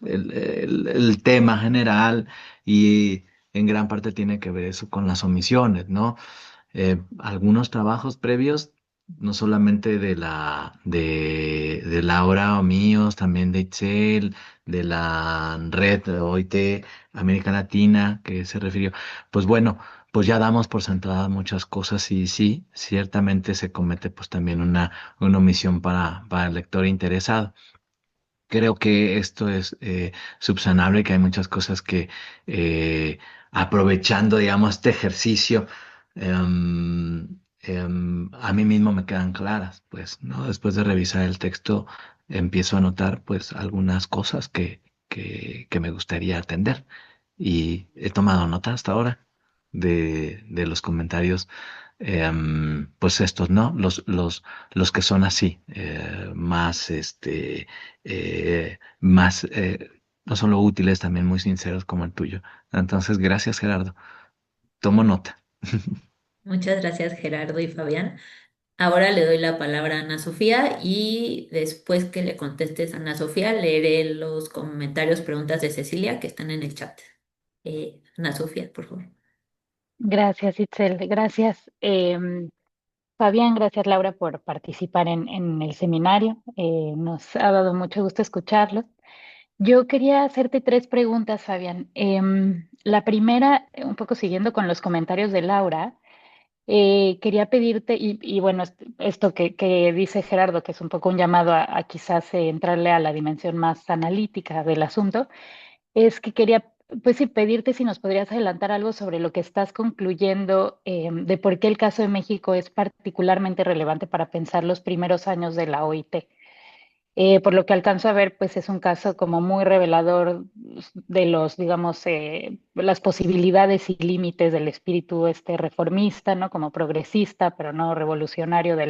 el tema general y en gran parte tiene que ver eso con las omisiones, ¿no? Algunos trabajos previos, no solamente de Laura o míos, también de Itzel, de la red OIT América Latina, que se refirió. Pues bueno, pues ya damos por sentadas muchas cosas y sí, ciertamente se comete pues también una omisión para el lector interesado. Creo que esto es subsanable, que hay muchas cosas que aprovechando, digamos, este ejercicio, a mí mismo me quedan claras, pues, ¿no? Después de revisar el texto, empiezo a notar, pues, algunas cosas que me gustaría atender. Y he tomado nota hasta ahora de los comentarios, pues estos, ¿no? Los que son así, más, más, no solo útiles, también muy sinceros como el tuyo. Entonces, gracias, Gerardo. Tomo nota. Muchas gracias, Gerardo y Fabián. Ahora le doy la palabra a Ana Sofía y después que le contestes a Ana Sofía, leeré los comentarios, preguntas de Cecilia que están en el chat. Ana Sofía, por favor. Gracias, Itzel. Gracias, Fabián. Gracias, Laura, por participar en el seminario. Nos ha dado mucho gusto escucharlos. Yo quería hacerte tres preguntas, Fabián. La primera, un poco siguiendo con los comentarios de Laura, quería pedirte, y bueno, esto que dice Gerardo, que es un poco un llamado a quizás entrarle a la dimensión más analítica del asunto, es que quería, pues sí, pedirte si nos podrías adelantar algo sobre lo que estás concluyendo de por qué el caso de México es particularmente relevante para pensar los primeros años de la OIT. Por lo que alcanzo a ver, pues es un caso como muy revelador de los, digamos, las posibilidades y límites del espíritu este reformista, ¿no? Como progresista, pero no revolucionario de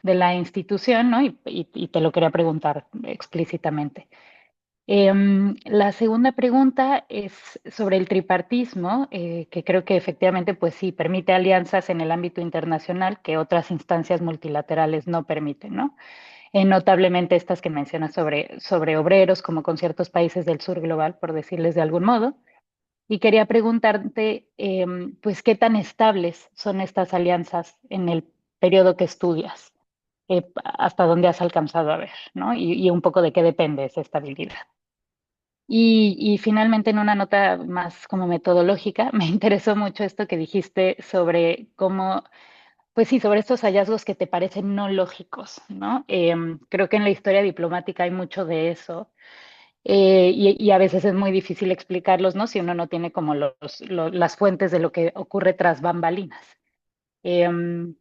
la institución, ¿no? Y te lo quería preguntar explícitamente. La segunda pregunta es sobre el tripartismo, que creo que efectivamente, pues sí, permite alianzas en el ámbito internacional que otras instancias multilaterales no permiten, ¿no? Notablemente estas que mencionas sobre obreros, como con ciertos países del sur global, por decirles de algún modo. Y quería preguntarte, pues, ¿qué tan estables son estas alianzas en el periodo que estudias? ¿Hasta dónde has alcanzado a ver, ¿no? Y un poco de qué depende esa estabilidad. Y finalmente, en una nota más como metodológica, me interesó mucho esto que dijiste sobre cómo, pues sí, sobre estos hallazgos que te parecen no lógicos, ¿no? Creo que en la historia diplomática hay mucho de eso, y a veces es muy difícil explicarlos, ¿no? Si uno no tiene como las fuentes de lo que ocurre tras bambalinas.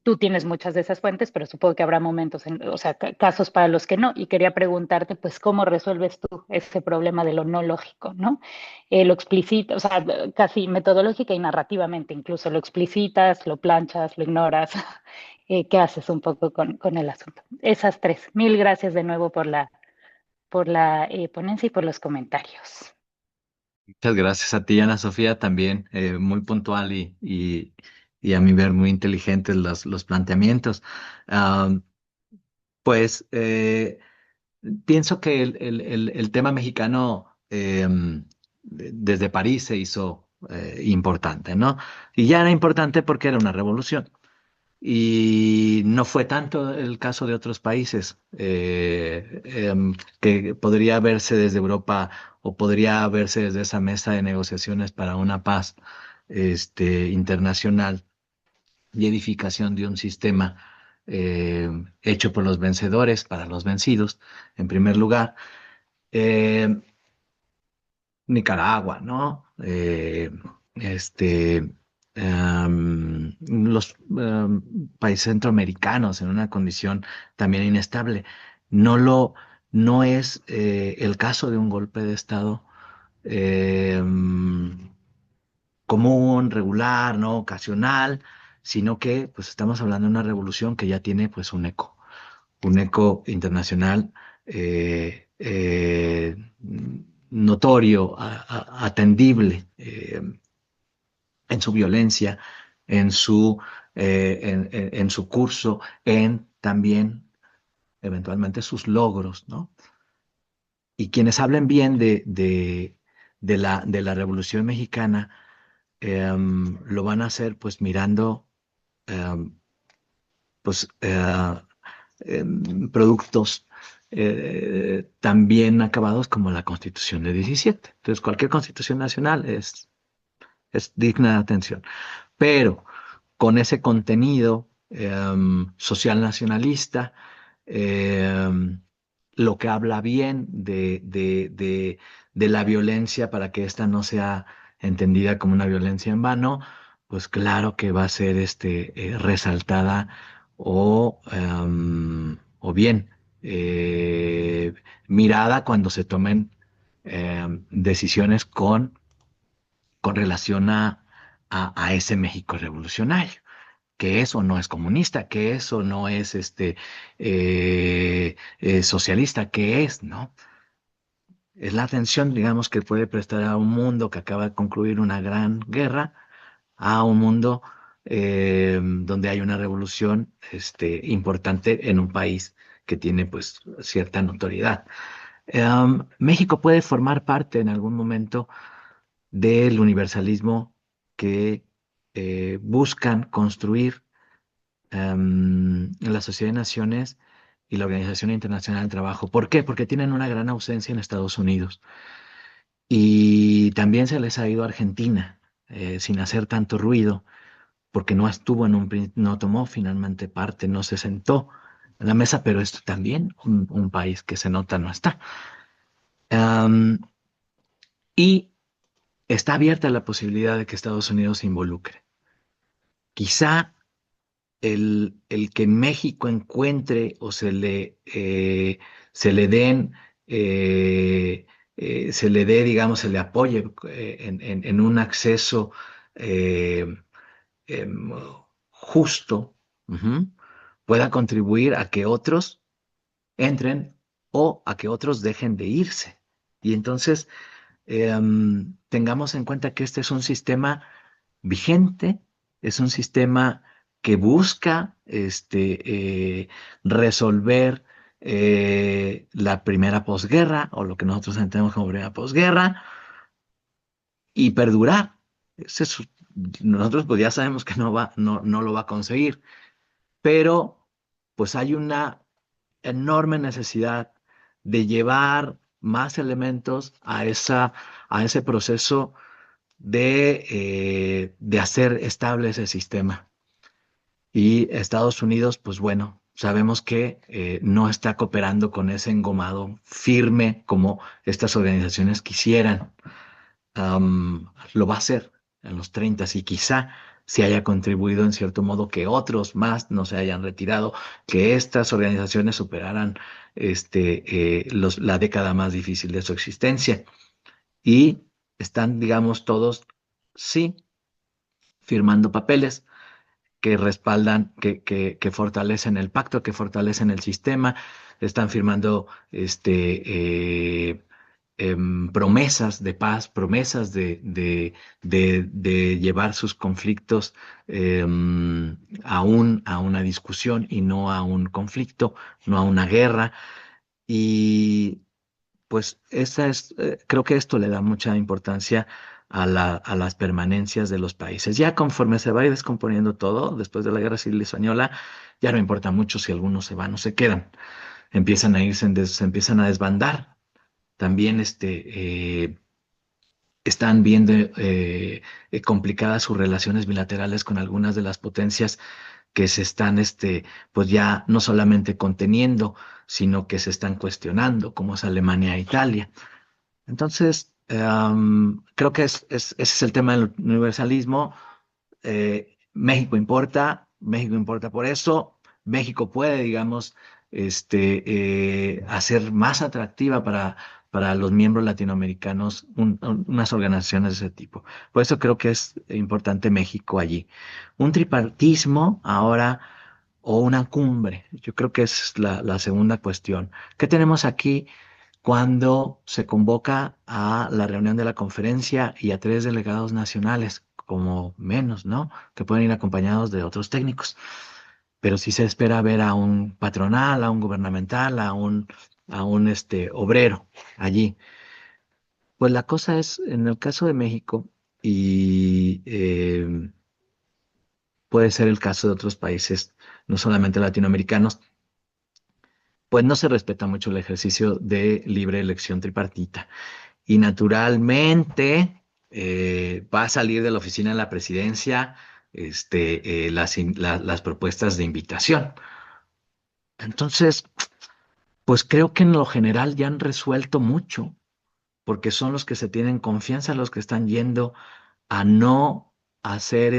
Tú tienes muchas de esas fuentes, pero supongo que habrá momentos, o sea, casos para los que no. Y quería preguntarte, pues, ¿cómo resuelves tú ese problema de lo no lógico, ¿no? Lo explicitas, o sea, casi metodológica y narrativamente, incluso lo explicitas, lo planchas, lo ignoras. ¿Qué haces un poco con el asunto? Esas tres. Mil gracias de nuevo por la ponencia y por los comentarios. Muchas gracias a ti, Ana Sofía, también muy puntual y a mi ver muy inteligentes los planteamientos. Ah, pues pienso que el tema mexicano desde París se hizo importante, ¿no? Y ya era importante porque era una revolución. Y no fue tanto el caso de otros países, que podría verse desde Europa o podría verse desde esa mesa de negociaciones para una paz internacional y edificación de un sistema hecho por los vencedores para los vencidos, en primer lugar. Eh, Nicaragua, ¿no? Los países centroamericanos en una condición también inestable. No lo, no es el caso de un golpe de Estado común, regular, ¿no? Ocasional, sino que pues estamos hablando de una revolución que ya tiene pues un eco internacional notorio, atendible en su violencia, en su curso, en también eventualmente sus logros, ¿no? Y quienes hablen bien de la Revolución Mexicana, lo van a hacer pues mirando em, pues, productos tan bien acabados como la Constitución de 17. Entonces, cualquier Constitución nacional es digna de atención. Pero con ese contenido social nacionalista, lo que habla bien de la violencia para que ésta no sea entendida como una violencia en vano, pues claro que va a ser resaltada o bien mirada cuando se tomen decisiones con relación a ese México revolucionario, que eso no es comunista, que eso no es socialista, que es, ¿no? Es la atención, digamos, que puede prestar a un mundo que acaba de concluir una gran guerra, a un mundo donde hay una revolución importante en un país que tiene pues cierta notoriedad. México puede formar parte en algún momento del universalismo que buscan construir la Sociedad de Naciones y la Organización Internacional del Trabajo. ¿Por qué? Porque tienen una gran ausencia en Estados Unidos. Y también se les ha ido a Argentina sin hacer tanto ruido, porque no estuvo no tomó finalmente parte, no se sentó en la mesa, pero es también un país que se nota no está. Am, y está abierta la posibilidad de que Estados Unidos se involucre. Quizá el que México encuentre o se le den, se le dé, digamos, se le apoye en un acceso eh, em, justo, ujú, pueda contribuir a que otros entren o a que otros dejen de irse. Y entonces tengamos en cuenta que este es un sistema vigente, es un sistema que busca resolver la primera posguerra o lo que nosotros entendemos como primera posguerra y perdurar. Nosotros pues ya sabemos que no lo va a conseguir, pero pues hay una enorme necesidad de llevar más elementos a ese proceso de hacer estable ese sistema. Y Estados Unidos, pues bueno, sabemos que no está cooperando con ese engomado firme como estas organizaciones quisieran. Lo va a hacer en los 30 y quizá se haya contribuido en cierto modo que otros más no se hayan retirado, que estas organizaciones superaran la década más difícil de su existencia. Y están, digamos, todos, sí, firmando papeles que respaldan, que fortalecen el pacto, que fortalecen el sistema, están firmando promesas de paz, promesas de llevar sus conflictos a una discusión y no a un conflicto, no a una guerra. Y pues creo que esto le da mucha importancia a las permanencias de los países. Ya conforme se va a ir descomponiendo todo, después de la Guerra Civil Española, ya no importa mucho si algunos se van o se quedan. Empiezan a irse, se empiezan a desbandar. También están viendo complicadas sus relaciones bilaterales con algunas de las potencias que se están, pues ya no solamente conteniendo, sino que se están cuestionando, como es Alemania e Italia. Entonces, creo que ese es el tema del universalismo. México importa por eso. México puede, digamos, hacer más atractiva para los miembros latinoamericanos unas organizaciones de ese tipo. Por eso creo que es importante México allí. Un tripartismo ahora o una cumbre. Yo creo que es la segunda cuestión. ¿Qué tenemos aquí cuando se convoca a la reunión de la conferencia y a 3 delegados nacionales, como menos, ¿no? Que pueden ir acompañados de otros técnicos? Pero sí se espera ver a un patronal, a un gubernamental, a un obrero allí. Pues la cosa es, en el caso de México, y puede ser el caso de otros países, no solamente latinoamericanos, pues no se respeta mucho el ejercicio de libre elección tripartita. Y naturalmente, va a salir de la oficina de la presidencia las propuestas de invitación. Entonces, pues creo que en lo general ya han resuelto mucho, porque son los que se tienen confianza, los que están yendo a no hacer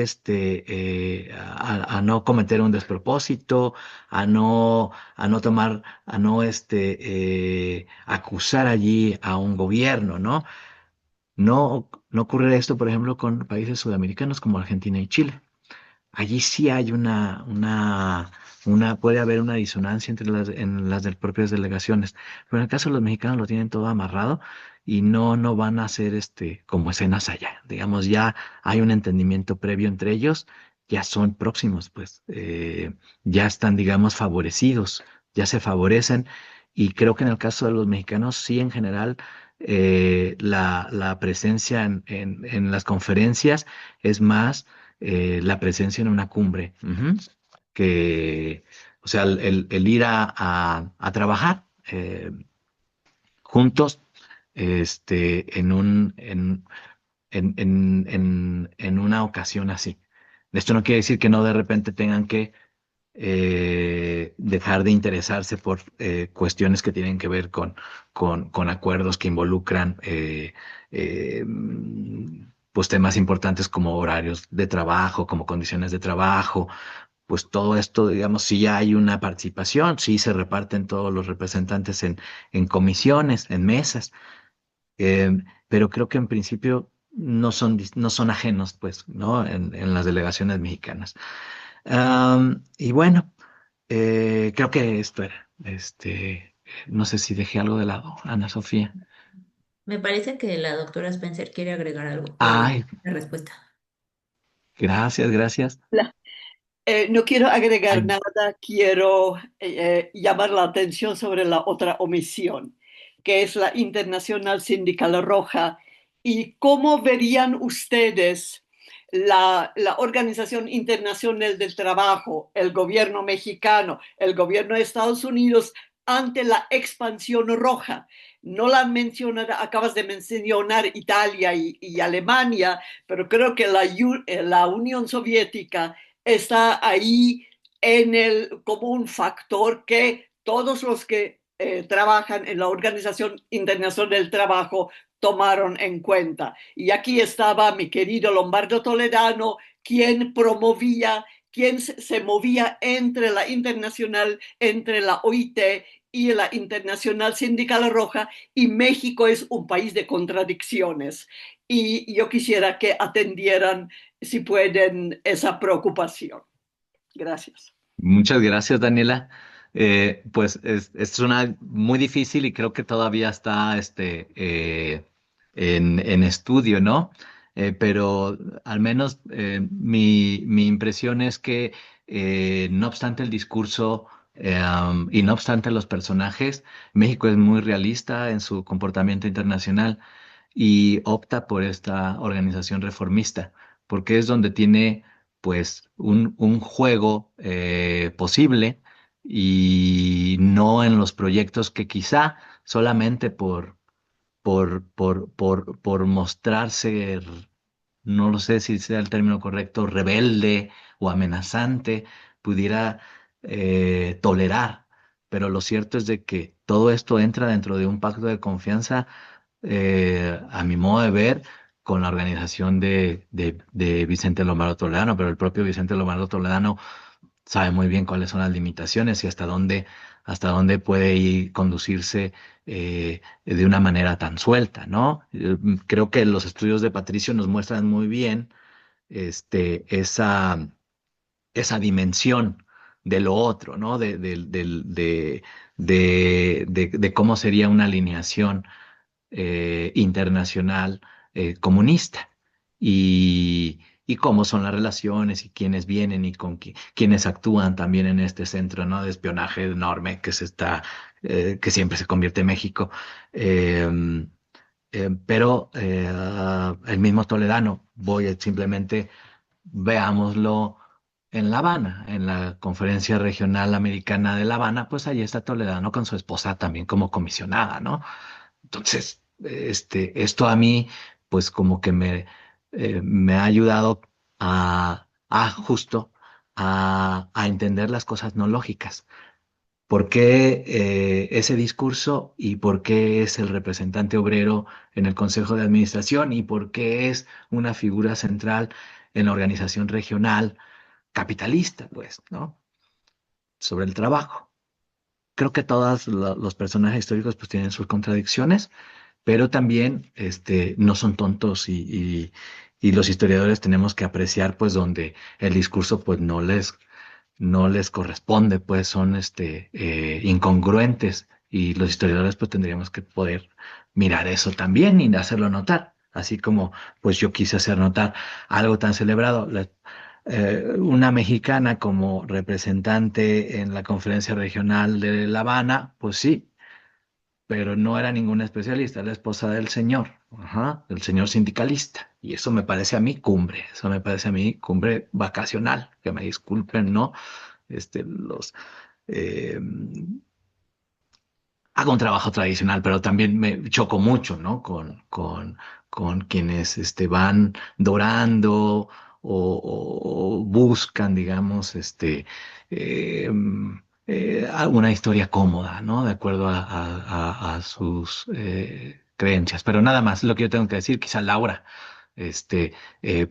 a no cometer un despropósito, a no tomar, a no acusar allí a un gobierno, ¿no? No ocurre esto, por ejemplo, con países sudamericanos como Argentina y Chile. Allí sí hay puede haber una disonancia entre en las propias delegaciones. Pero en el caso de los mexicanos lo tienen todo amarrado y no van a hacer como escenas allá. Digamos, ya hay un entendimiento previo entre ellos, ya son próximos, pues, ya están, digamos, favorecidos, ya se favorecen. Y creo que en el caso de los mexicanos, sí, en general, la presencia en las conferencias es más la presencia en una cumbre, ujú, que, o sea, el ir a trabajar juntos en en una ocasión así. Esto no quiere decir que no de repente tengan que dejar de interesarse por cuestiones que tienen que ver con acuerdos que involucran pues temas importantes como horarios de trabajo, como condiciones de trabajo. Pues todo esto, digamos, sí hay una participación, sí se reparten todos los representantes en comisiones, en mesas, pero creo que en principio no son ajenos, pues, ¿no? En las delegaciones mexicanas. Y bueno, creo que esto era. No sé si dejé algo de lado, Ana Sofía. Me parece que la doctora Spencer quiere agregar algo, pero Ay, la respuesta. gracias, gracias. No quiero agregar Ay, nada, quiero llamar la atención sobre la otra omisión, que es la Internacional Sindical Roja. ¿Y cómo verían ustedes la Organización Internacional del Trabajo, el gobierno mexicano, el gobierno de Estados Unidos ante la expansión roja? No la mencionas, acabas de mencionar Italia y Alemania, pero creo que la Unión Soviética está ahí como un factor que todos los que trabajan en la Organización Internacional del Trabajo tomaron en cuenta. Y aquí estaba mi querido Lombardo Toledano, quien promovía, quien se movía entre la internacional, entre la OIT y la Internacional Sindical Roja, y México es un país de contradicciones. Y yo quisiera que atendieran, si pueden, esa preocupación. Gracias. muchas gracias, Daniela. Pues es una muy difícil y creo que todavía está en estudio, ¿no? Pero al menos mi impresión es que no obstante el discurso y no obstante los personajes, México es muy realista en su comportamiento internacional y opta por esta organización reformista, porque es donde tiene pues un juego posible y no en los proyectos que quizá solamente por mostrarse, no lo sé si sea el término correcto, rebelde o amenazante, pudiera tolerar. Pero lo cierto es de que todo esto entra dentro de un pacto de confianza, a mi modo de ver, con la organización de Vicente Lombardo Toledano, pero el propio Vicente Lombardo Toledano sabe muy bien cuáles son las limitaciones y hasta dónde puede ir conducirse de una manera tan suelta, ¿no? Creo que los estudios de Patricio nos muestran muy bien este, esa, esa dimensión de lo otro, ¿no? De cómo sería una alineación internacional comunista y cómo son las relaciones y quiénes vienen y quiénes actúan también en este centro, ¿no? De espionaje enorme que siempre se convierte en México. Eh, pero el mismo Toledano, simplemente veámoslo en La Habana, en la Conferencia Regional Americana de La Habana, pues ahí está Toledano con su esposa también como comisionada, ¿no? Entonces, esto a mí, pues como que me ha ayudado a justo a entender las cosas no lógicas. ¿Por qué ese discurso y por qué es el representante obrero en el Consejo de Administración y por qué es una figura central en la organización regional capitalista, pues, ¿no? Sobre el trabajo. Creo que todos los personajes históricos pues tienen sus contradicciones, pero también no son tontos y los historiadores tenemos que apreciar pues donde el discurso pues no les corresponde, pues son incongruentes y los historiadores pues tendríamos que poder mirar eso también y hacerlo notar, así como pues yo quise hacer notar algo tan celebrado. Una mexicana como representante en la conferencia regional de La Habana, pues sí, pero no era ninguna especialista, era la esposa del señor, ajá, del señor sindicalista. Y eso me parece a mí cumbre, eso me parece a mí cumbre vacacional, que me disculpen, ¿no? Los eh, hago un trabajo tradicional, pero también me choco mucho, ¿no? Con quienes van dorando o buscan, digamos, eh, una historia cómoda, ¿no? De acuerdo a sus creencias. Pero nada más, lo que yo tengo que decir, quizá Laura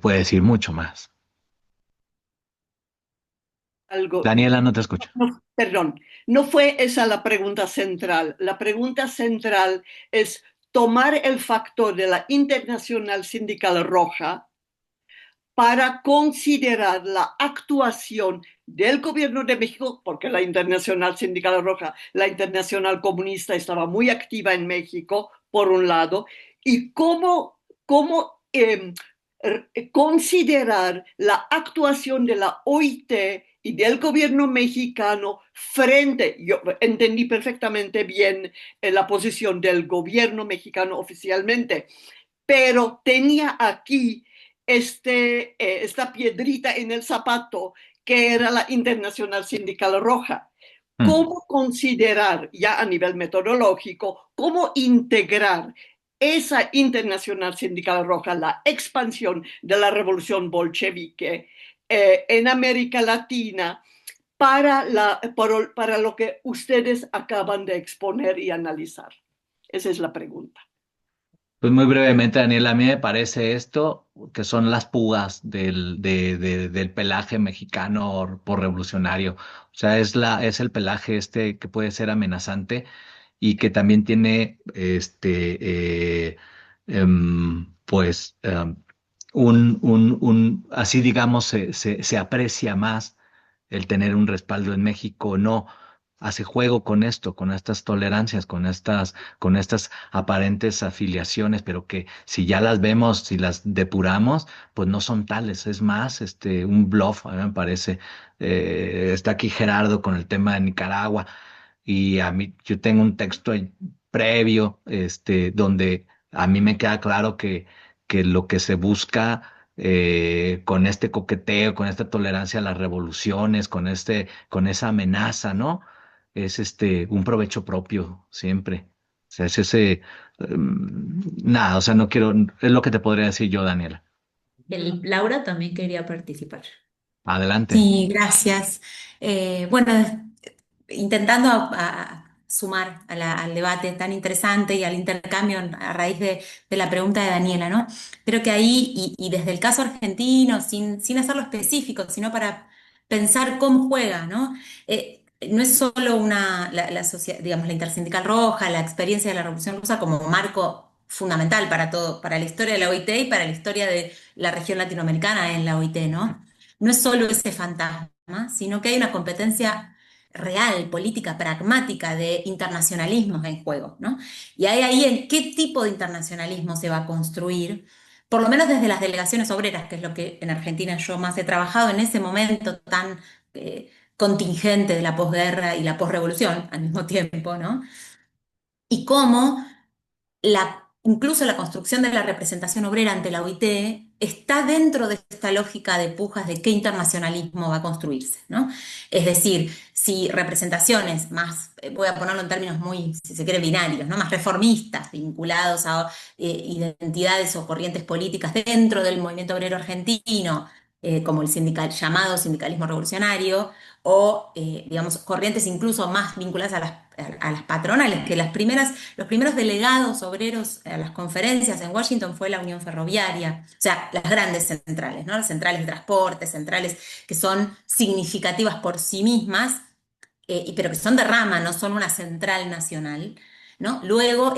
puede decir mucho más. Algo. Daniela, no te escucho. Perdón, no fue esa la pregunta central. La pregunta central es tomar el factor de la Internacional Sindical Roja para considerar la actuación del gobierno de México, porque la Internacional Sindical Roja, la Internacional Comunista estaba muy activa en México, por un lado, y cómo considerar la actuación de la OIT y del gobierno mexicano frente, yo entendí perfectamente bien la posición del gobierno mexicano oficialmente, pero tenía aquí esta piedrita en el zapato que era la Internacional Sindical Roja. Mm, ¿Cómo considerar ya a nivel metodológico, cómo integrar esa Internacional Sindical Roja, la expansión de la revolución bolchevique en América Latina para lo que ustedes acaban de exponer y analizar? Esa es la pregunta. Pues muy brevemente, Daniel, a mí me parece esto, que son las pugas del pelaje mexicano por revolucionario. O sea, es el pelaje que puede ser amenazante y que también tiene pues así digamos, se aprecia más el tener un respaldo en México, no. Hace juego con esto, con estas tolerancias, con estas aparentes afiliaciones, pero que si ya las vemos, si las depuramos, pues no son tales. Es más, un bluff, a mí me parece. Está aquí Gerardo con el tema de Nicaragua y a mí, yo tengo un texto ahí previo, donde a mí me queda claro que lo que se busca con este coqueteo, con esta tolerancia a las revoluciones, con esa amenaza, ¿no? Es un provecho propio siempre. O sea, es nada, o sea, no quiero, es lo que te podría decir yo, Daniela. Laura también quería participar. Adelante. Sí, gracias. Bueno, intentando sumar al debate tan interesante y al intercambio a raíz de la pregunta de Daniela, ¿no? Creo que ahí, y desde el caso argentino, sin hacerlo específico, sino para pensar cómo juega, ¿no? No es solo digamos, la Intersindical Roja, la experiencia de la Revolución Rusa como marco fundamental para todo, para la historia de la OIT y para la historia de la región latinoamericana en la OIT, ¿no? No es solo ese fantasma, sino que hay una competencia real, política, pragmática de internacionalismos en juego, ¿no? Y hay ahí en qué tipo de internacionalismo se va a construir, por lo menos desde las delegaciones obreras, que es lo que en Argentina yo más he trabajado en ese momento tan contingente de la posguerra y la posrevolución al mismo tiempo, ¿no? Y cómo la incluso la construcción de la representación obrera ante la OIT está dentro de esta lógica de pujas de qué internacionalismo va a construirse, ¿no? Es decir, si representaciones más, voy a ponerlo en términos muy, si se quiere, binarios, ¿no? Más reformistas, vinculados a identidades o corrientes políticas dentro del movimiento obrero argentino, como el llamado sindicalismo revolucionario, o, digamos, corrientes incluso más vinculadas a las patronales, que los primeros delegados obreros a las conferencias en Washington fue la Unión Ferroviaria, o sea, las grandes centrales, ¿no? Las centrales de transporte, centrales que son significativas por sí mismas, pero que son de rama, no son una central nacional, ¿no? Luego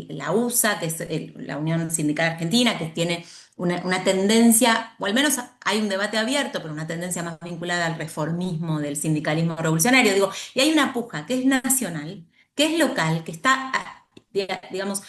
la USA, que es la Unión Sindical Argentina, que tiene una tendencia, o al menos hay un debate abierto, pero una tendencia más vinculada al reformismo del sindicalismo revolucionario, digo, y hay una puja que es nacional, que es local, que está, digamos,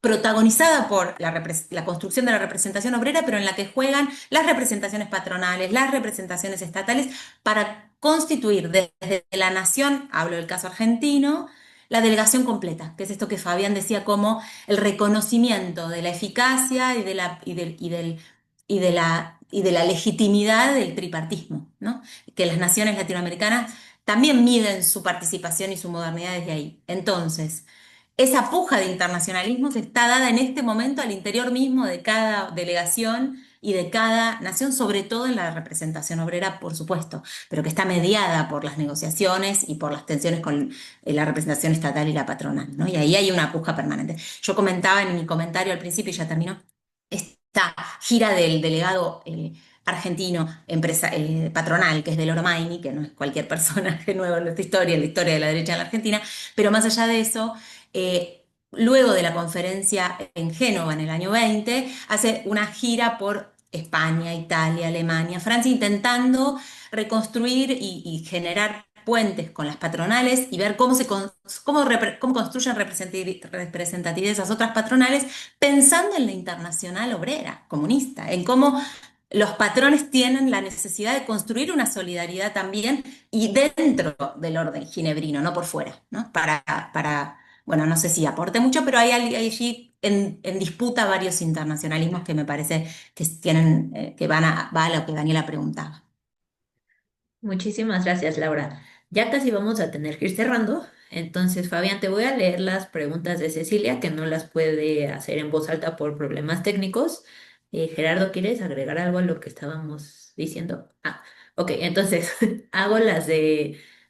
protagonizada por la construcción de la representación obrera, pero en la que juegan las representaciones patronales, las representaciones estatales, para constituir desde la nación, hablo del caso argentino, la delegación completa, que es esto que Fabián decía como el reconocimiento de la eficacia y de la legitimidad del tripartismo, ¿no? Que las naciones latinoamericanas también miden su participación y su modernidad desde ahí. Entonces, esa puja de internacionalismos está dada en este momento al interior mismo de cada delegación y de cada nación, sobre todo en la representación obrera, por supuesto, pero que está mediada por las negociaciones y por las tensiones con la representación estatal y la patronal, ¿no? Y ahí hay una puja permanente. Yo comentaba en mi comentario al principio, y ya terminó, esta gira del delegado argentino patronal, que es Del Oromaini, que no es cualquier personaje nuevo en nuestra historia, en la historia de la derecha en la Argentina, pero más allá de eso, luego de la conferencia en Génova en el año 20, hace una gira por España, Italia, Alemania, Francia, intentando reconstruir y generar puentes con las patronales y ver cómo construyen representatividad esas otras patronales, pensando en la internacional obrera, comunista, en cómo los patrones tienen la necesidad de construir una solidaridad también y dentro del orden ginebrino, no por fuera, ¿no? Bueno, no sé si aporte mucho, pero hay allí en disputa varios internacionalismos que me parece que tienen, va a lo que Daniela preguntaba. Muchísimas gracias, Laura. Ya casi vamos a tener que ir cerrando. Entonces, Fabián, te voy a leer las preguntas de Cecilia, que no las puede hacer en voz alta por problemas técnicos. Gerardo, ¿quieres agregar algo a lo que estábamos diciendo? Ah, ok, entonces hago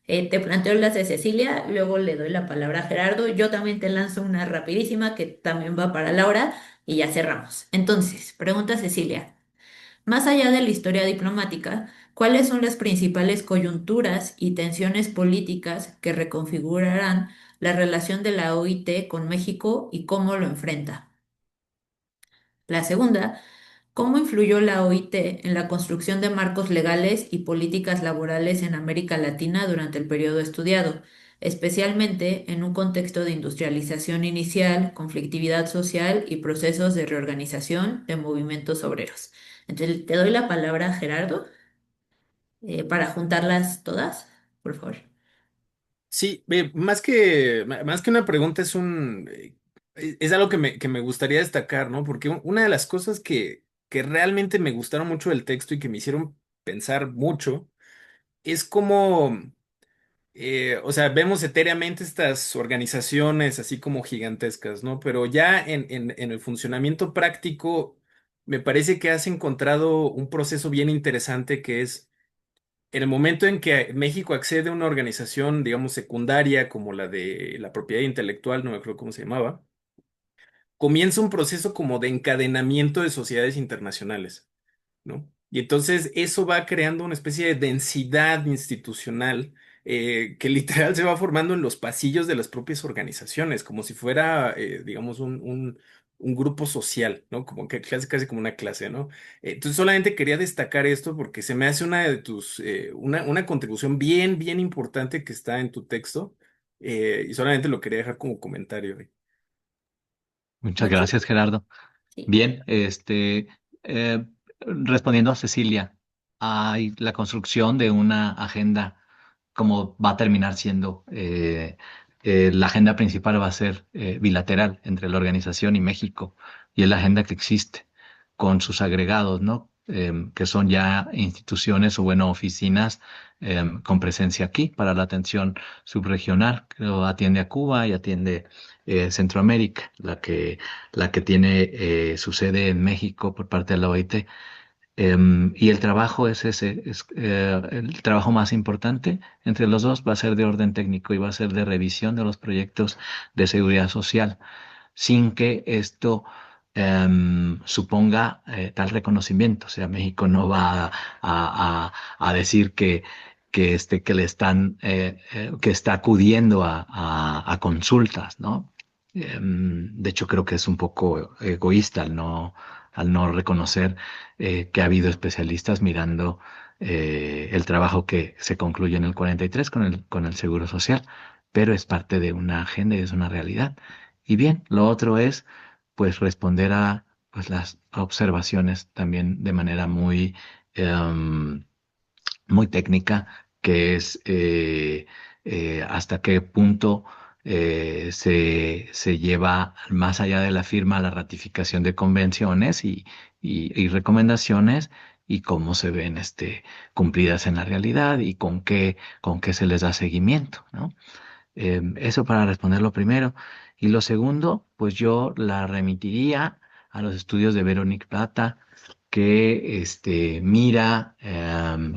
te planteo las de Cecilia, luego le doy la palabra a Gerardo. Yo también te lanzo una rapidísima que también va para Laura y ya cerramos. Entonces, pregunta Cecilia. Más allá de la historia diplomática, ¿cuáles son las principales coyunturas y tensiones políticas que reconfigurarán la relación de la OIT con México y cómo lo enfrenta? La segunda, ¿cómo influyó la OIT en la construcción de marcos legales y políticas laborales en América Latina durante el periodo estudiado, especialmente en un contexto de industrialización inicial, conflictividad social y procesos de reorganización de movimientos obreros? Entonces, te doy la palabra, Gerardo, para juntarlas todas, por favor. Sí, más que una pregunta es algo que me gustaría destacar, ¿no? Porque una de las cosas que realmente me gustaron mucho del texto y que me hicieron pensar mucho es cómo, o sea, vemos etéreamente estas organizaciones así como gigantescas, ¿no? Pero ya en el funcionamiento práctico, me parece que has encontrado un proceso bien interesante que es en el momento en que México accede a una organización, digamos, secundaria, como la de la propiedad intelectual, no me acuerdo cómo se llamaba, comienza un proceso como de encadenamiento de sociedades internacionales, ¿no? Y entonces eso va creando una especie de densidad institucional que literal se va formando en los pasillos de las propias organizaciones, como si fuera, digamos, un grupo social, ¿no? Como que casi como una clase, ¿no? Entonces solamente quería destacar esto porque se me hace una de una contribución bien importante que está en tu texto, y solamente lo quería dejar como comentario. Muchas Muchas, gracias, Gerardo. sí. Bien, respondiendo a Cecilia, hay la construcción de una agenda como va a terminar siendo la agenda principal va a ser bilateral entre la organización y México, y es la agenda que existe con sus agregados, ¿no? Que son ya instituciones o, bueno, oficinas con presencia aquí para la atención subregional. Creo atiende a Cuba y atiende Centroamérica, la que tiene su sede en México por parte de la OIT. Y el trabajo es ese, el trabajo más importante entre los dos va a ser de orden técnico y va a ser de revisión de los proyectos de seguridad social, sin que esto suponga tal reconocimiento. O sea, México no va a decir que le están, que está acudiendo a consultas, ¿no? De hecho, creo que es un poco egoísta al no reconocer que ha habido especialistas mirando el trabajo que se concluye en el 43 con el Seguro Social, pero es parte de una agenda y es una realidad. Y bien, lo otro es pues responder a pues las observaciones también de manera em, muy técnica, que es hasta qué punto se lleva más allá de la firma la ratificación de convenciones y recomendaciones, y cómo se ven cumplidas en la realidad y con qué se les da seguimiento, ¿no? Eso para responder lo primero. Y lo segundo, pues yo la remitiría a los estudios de Veronique Plata, que mira,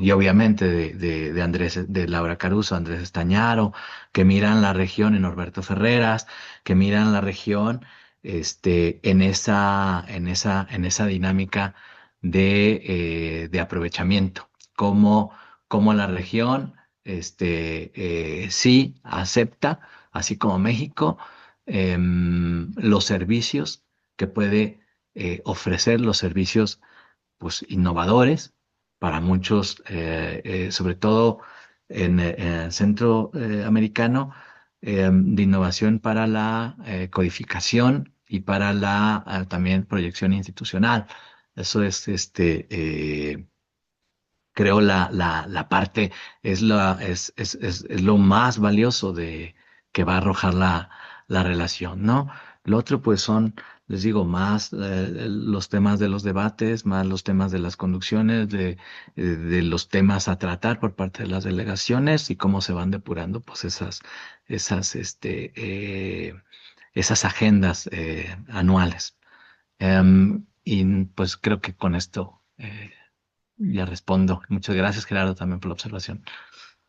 y obviamente de Andrés, de Laura Caruso, Andrés Estañaro, que miran la región en Norberto Ferreras, que miran la región en esa dinámica de aprovechamiento, como la región sí acepta, así como México, los servicios que puede ofrecer, los servicios pues innovadores para muchos, sobre todo en el centro americano, de innovación para la codificación y para la también proyección institucional. Eso es creo la parte, es lo más valioso que va a arrojar la relación, ¿no? Lo otro, pues son, les digo, más los temas de los debates, más los temas de las conducciones, de los temas a tratar por parte de las delegaciones y cómo se van depurando, pues esas, esas agendas anuales. Y pues creo que con esto ya respondo. Muchas gracias, Gerardo, también por la observación.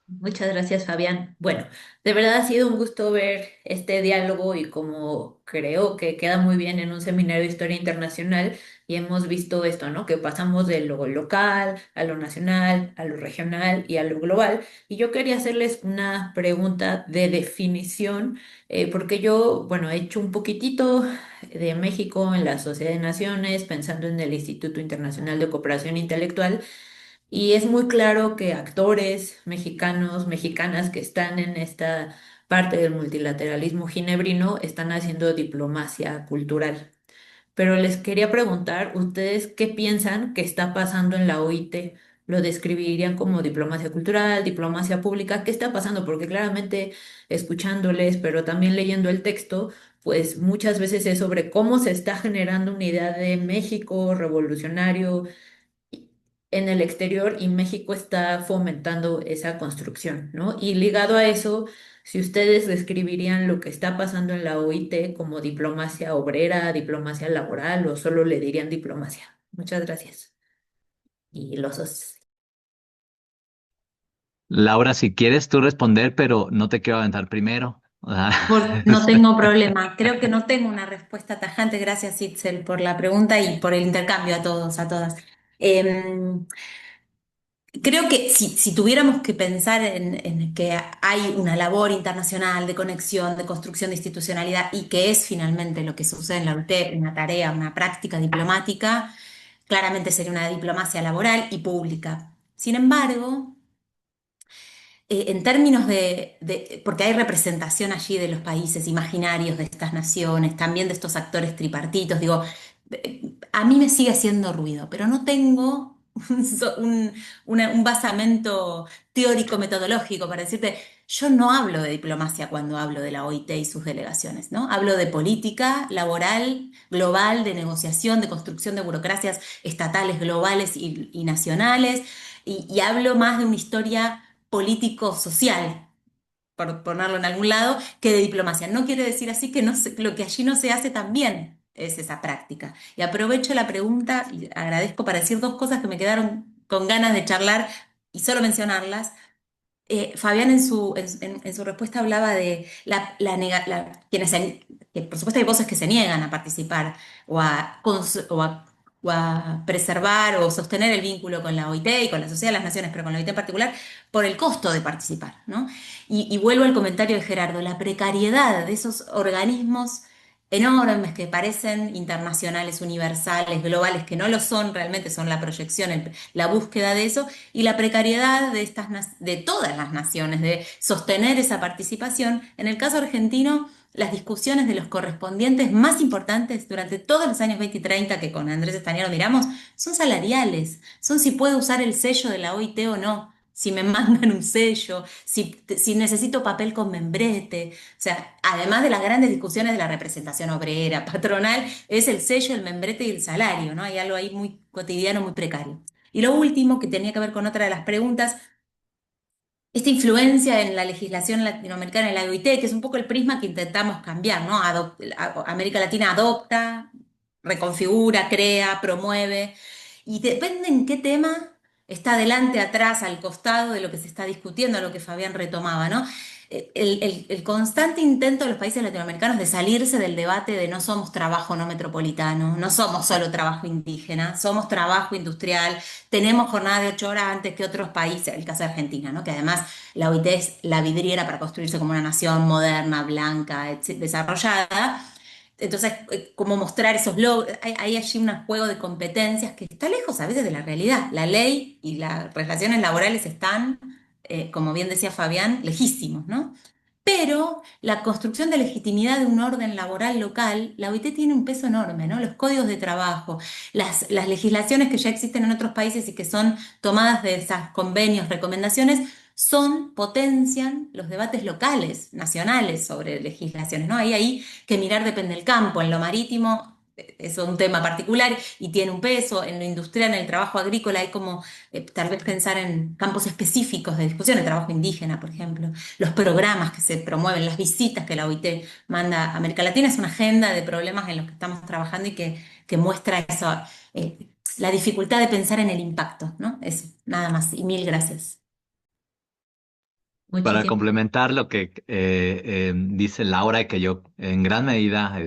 Muchas gracias, Fabián. Bueno, de verdad ha sido un gusto ver este diálogo y como creo que queda muy bien en un seminario de historia internacional y hemos visto esto, ¿no? Que pasamos de lo local a lo nacional, a lo regional y a lo global. Y yo quería hacerles una pregunta de definición, porque yo, bueno, he hecho un poquitito de México en la Sociedad de Naciones, pensando en el Instituto Internacional de Cooperación Intelectual. Y es muy claro que actores mexicanos, mexicanas que están en esta parte del multilateralismo ginebrino están haciendo diplomacia cultural. Pero les quería preguntar, ¿ustedes qué piensan que está pasando en la OIT? ¿Lo describirían como diplomacia cultural, diplomacia pública? ¿Qué está pasando? Porque claramente escuchándoles, pero también leyendo el texto, pues muchas veces es sobre cómo se está generando una idea de México revolucionario en el exterior y México está fomentando esa construcción, ¿no? Y ligado a eso, si ustedes describirían lo que está pasando en la OIT como diplomacia obrera, diplomacia laboral o solo le dirían diplomacia. Muchas gracias. Y los dos. Laura, si quieres tú responder, pero no te quiero aventar primero. O sea, No tengo problema. Creo que no tengo una respuesta tajante. Gracias, Itzel, por la pregunta y por el intercambio a todos, a todas. Em, Creo que si tuviéramos que pensar en que hay una labor internacional de conexión, de construcción de institucionalidad y que es finalmente lo que sucede en la UTEP, una tarea, una práctica diplomática, claramente sería una diplomacia laboral y pública. Sin embargo, en términos porque hay representación allí de los países imaginarios de estas naciones, también de estos actores tripartitos, digo, a mí me sigue haciendo ruido, pero no tengo un basamento teórico metodológico para decirte, yo no hablo de diplomacia cuando hablo de la OIT y sus delegaciones, ¿no? Hablo de política laboral, global, de negociación, de construcción de burocracias estatales, globales y nacionales, y hablo más de una historia político-social, por ponerlo en algún lado, que de diplomacia. No quiere decir así que lo que allí no se hace también es esa práctica. Y aprovecho la pregunta y agradezco para decir dos cosas que me quedaron con ganas de charlar y solo mencionarlas. Fabián en su respuesta hablaba de que por supuesto hay voces que se niegan a participar o a preservar o sostener el vínculo con la OIT y con la Sociedad de las Naciones, pero con la OIT en particular, por el costo de participar, ¿no? Y vuelvo al comentario de Gerardo, la precariedad de esos organismos enormes que parecen internacionales, universales, globales, que no lo son realmente, son la proyección, la búsqueda de eso, y la precariedad de todas las naciones, de sostener esa participación. En el caso argentino, las discusiones de los correspondientes más importantes durante todos los años 20 y 30 que con Andrés Estañaro miramos, son salariales, son si puedo usar el sello de la OIT o no, si me mandan un sello, si necesito papel con membrete. O sea, además de las grandes discusiones de la representación obrera, patronal, es el sello, el membrete y el salario, ¿no? Hay algo ahí muy cotidiano, muy precario. Y lo último, que tenía que ver con otra de las preguntas, esta influencia en la legislación latinoamericana, en la OIT, que es un poco el prisma que intentamos cambiar, ¿no? América Latina adopta, reconfigura, crea, promueve, y depende en qué tema está adelante, atrás, al costado de lo que se está discutiendo, lo que Fabián retomaba, ¿no? El constante intento de los países latinoamericanos de salirse del debate de no somos trabajo no metropolitano, no somos solo trabajo indígena, somos trabajo industrial, tenemos jornada de 8 horas antes que otros países, el caso de Argentina, ¿no? Que además la OIT es la vidriera para construirse como una nación moderna, blanca, desarrollada. Entonces, cómo mostrar esos logros, hay allí un juego de competencias que está lejos a veces de la realidad. La ley y las relaciones laborales están, como bien decía Fabián, lejísimos, ¿no? Pero la construcción de legitimidad de un orden laboral local, la OIT tiene un peso enorme, ¿no? Los códigos de trabajo, las legislaciones que ya existen en otros países y que son tomadas de esos convenios, recomendaciones, potencian los debates locales, nacionales sobre legislaciones, ¿no? Ahí que mirar depende del campo, en lo marítimo es un tema particular y tiene un peso, en lo industrial, en el trabajo agrícola hay como tal vez pensar en campos específicos de discusión, el trabajo indígena, por ejemplo, los programas que se promueven, las visitas que la OIT manda a América Latina, es una agenda de problemas en los que estamos trabajando y que muestra eso, la dificultad de pensar en el impacto, ¿no? Eso, nada más, y mil gracias. Para Muchísimas. complementar lo que dice Laura, y que yo en gran medida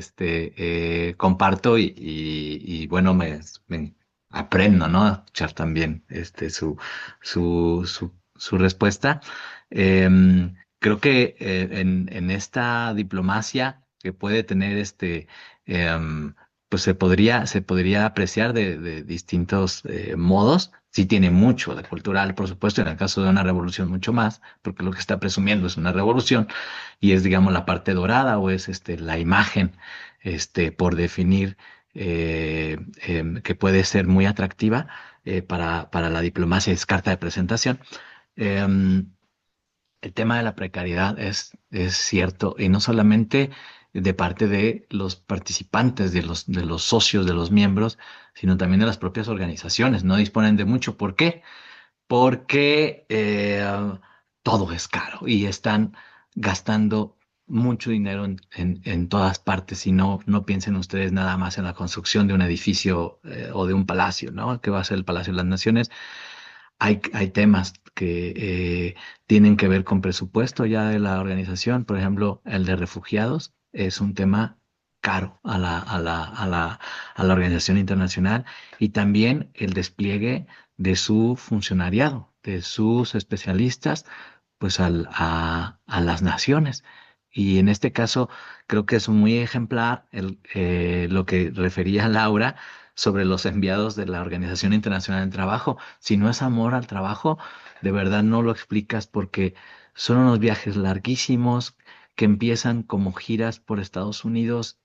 comparto bueno, me aprendo, ¿no? A escuchar también su respuesta. Creo que en esta diplomacia que puede tener pues se podría apreciar de distintos modos. Sí tiene mucho de cultural, por supuesto, en el caso de una revolución mucho más, porque lo que está presumiendo es una revolución y es, digamos, la parte dorada o es la imagen por definir que puede ser muy atractiva para la diplomacia, es carta de presentación. Em, el tema de la precariedad es cierto, y no solamente de parte de los participantes, de los socios, de los miembros, sino también de las propias organizaciones. No disponen de mucho. ¿Por qué? Porque todo es caro y están gastando mucho dinero en todas partes. Y no piensen ustedes nada más en la construcción de un edificio o de un palacio, ¿no? Que va a ser el Palacio de las Naciones. Hay temas que tienen que ver con presupuesto ya de la organización. Por ejemplo, el de refugiados es un tema caro a la organización internacional, y también el despliegue de su funcionariado, de sus especialistas, pues a las naciones. Y en este caso creo que es muy ejemplar lo que refería Laura sobre los enviados de la Organización Internacional del Trabajo. Si no es amor al trabajo, de verdad no lo explicas, porque son unos viajes larguísimos que empiezan como giras por Estados Unidos,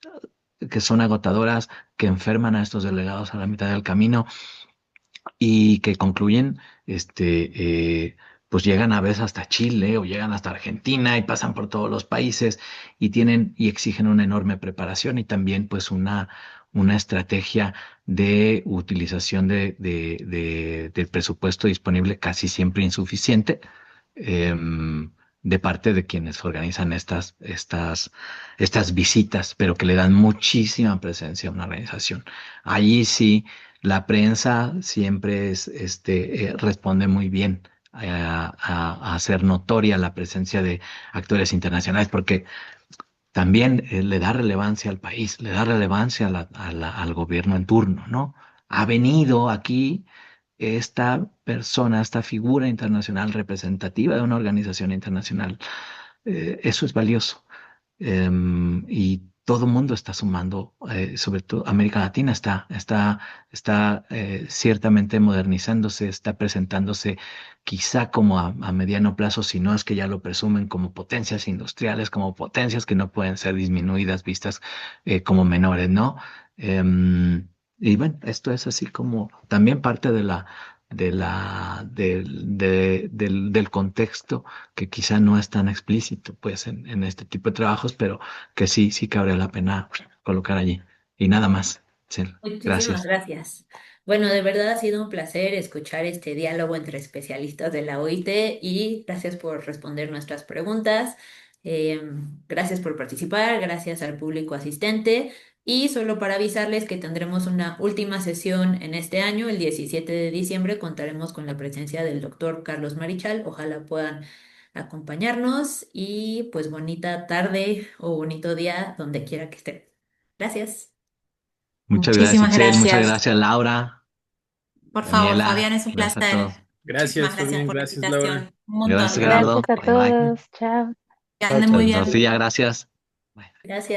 que son agotadoras, que enferman a estos delegados a la mitad del camino. y que concluyen, pues llegan a veces hasta Chile o llegan hasta Argentina y pasan por todos los países y tienen y exigen una enorme preparación y también pues una estrategia de utilización del presupuesto disponible casi siempre insuficiente. De parte de quienes organizan estas visitas, pero que le dan muchísima presencia a una organización. Allí sí, la prensa siempre responde muy bien a hacer notoria la presencia de actores internacionales, porque también le da relevancia al país, le da relevancia al gobierno en turno, ¿no? Ha venido aquí esta persona, esta figura internacional representativa de una organización internacional. Eso es valioso. Y todo el mundo está sumando, sobre todo América Latina está ciertamente modernizándose, está presentándose quizá como a mediano plazo, si no es que ya lo presumen como potencias industriales, como potencias que no pueden ser disminuidas, vistas como menores, ¿no? Y bueno, esto es así como también parte del contexto que quizá no es tan explícito pues en este tipo de trabajos, pero que sí cabría la pena colocar allí. Y nada más. Sí, Muchísimas gracias. gracias. Bueno, de verdad ha sido un placer escuchar este diálogo entre especialistas de la OIT y gracias por responder nuestras preguntas. Eh, Gracias por participar, gracias al público asistente y solo para avisarles que tendremos una última sesión en este año, el 17 de diciembre, contaremos con la presencia del doctor Carlos Marichal. Ojalá puedan acompañarnos y pues bonita tarde o bonito día donde quiera que estén. Gracias. Muchas gracias, Muchísimas Itzel. Muchas gracias. gracias, Laura, Por favor, Fabián, Daniela. es un Gracias a todos. placer. Muchísimas Gracias, gracias Fabián, por la gracias, Laura. invitación. Un montón. Gracias, Gracias Gerardo. a Bye bye. todos. Chao. Que Chao, anden chao. muy Buenos bien. días, gracias. Bye. Gracias.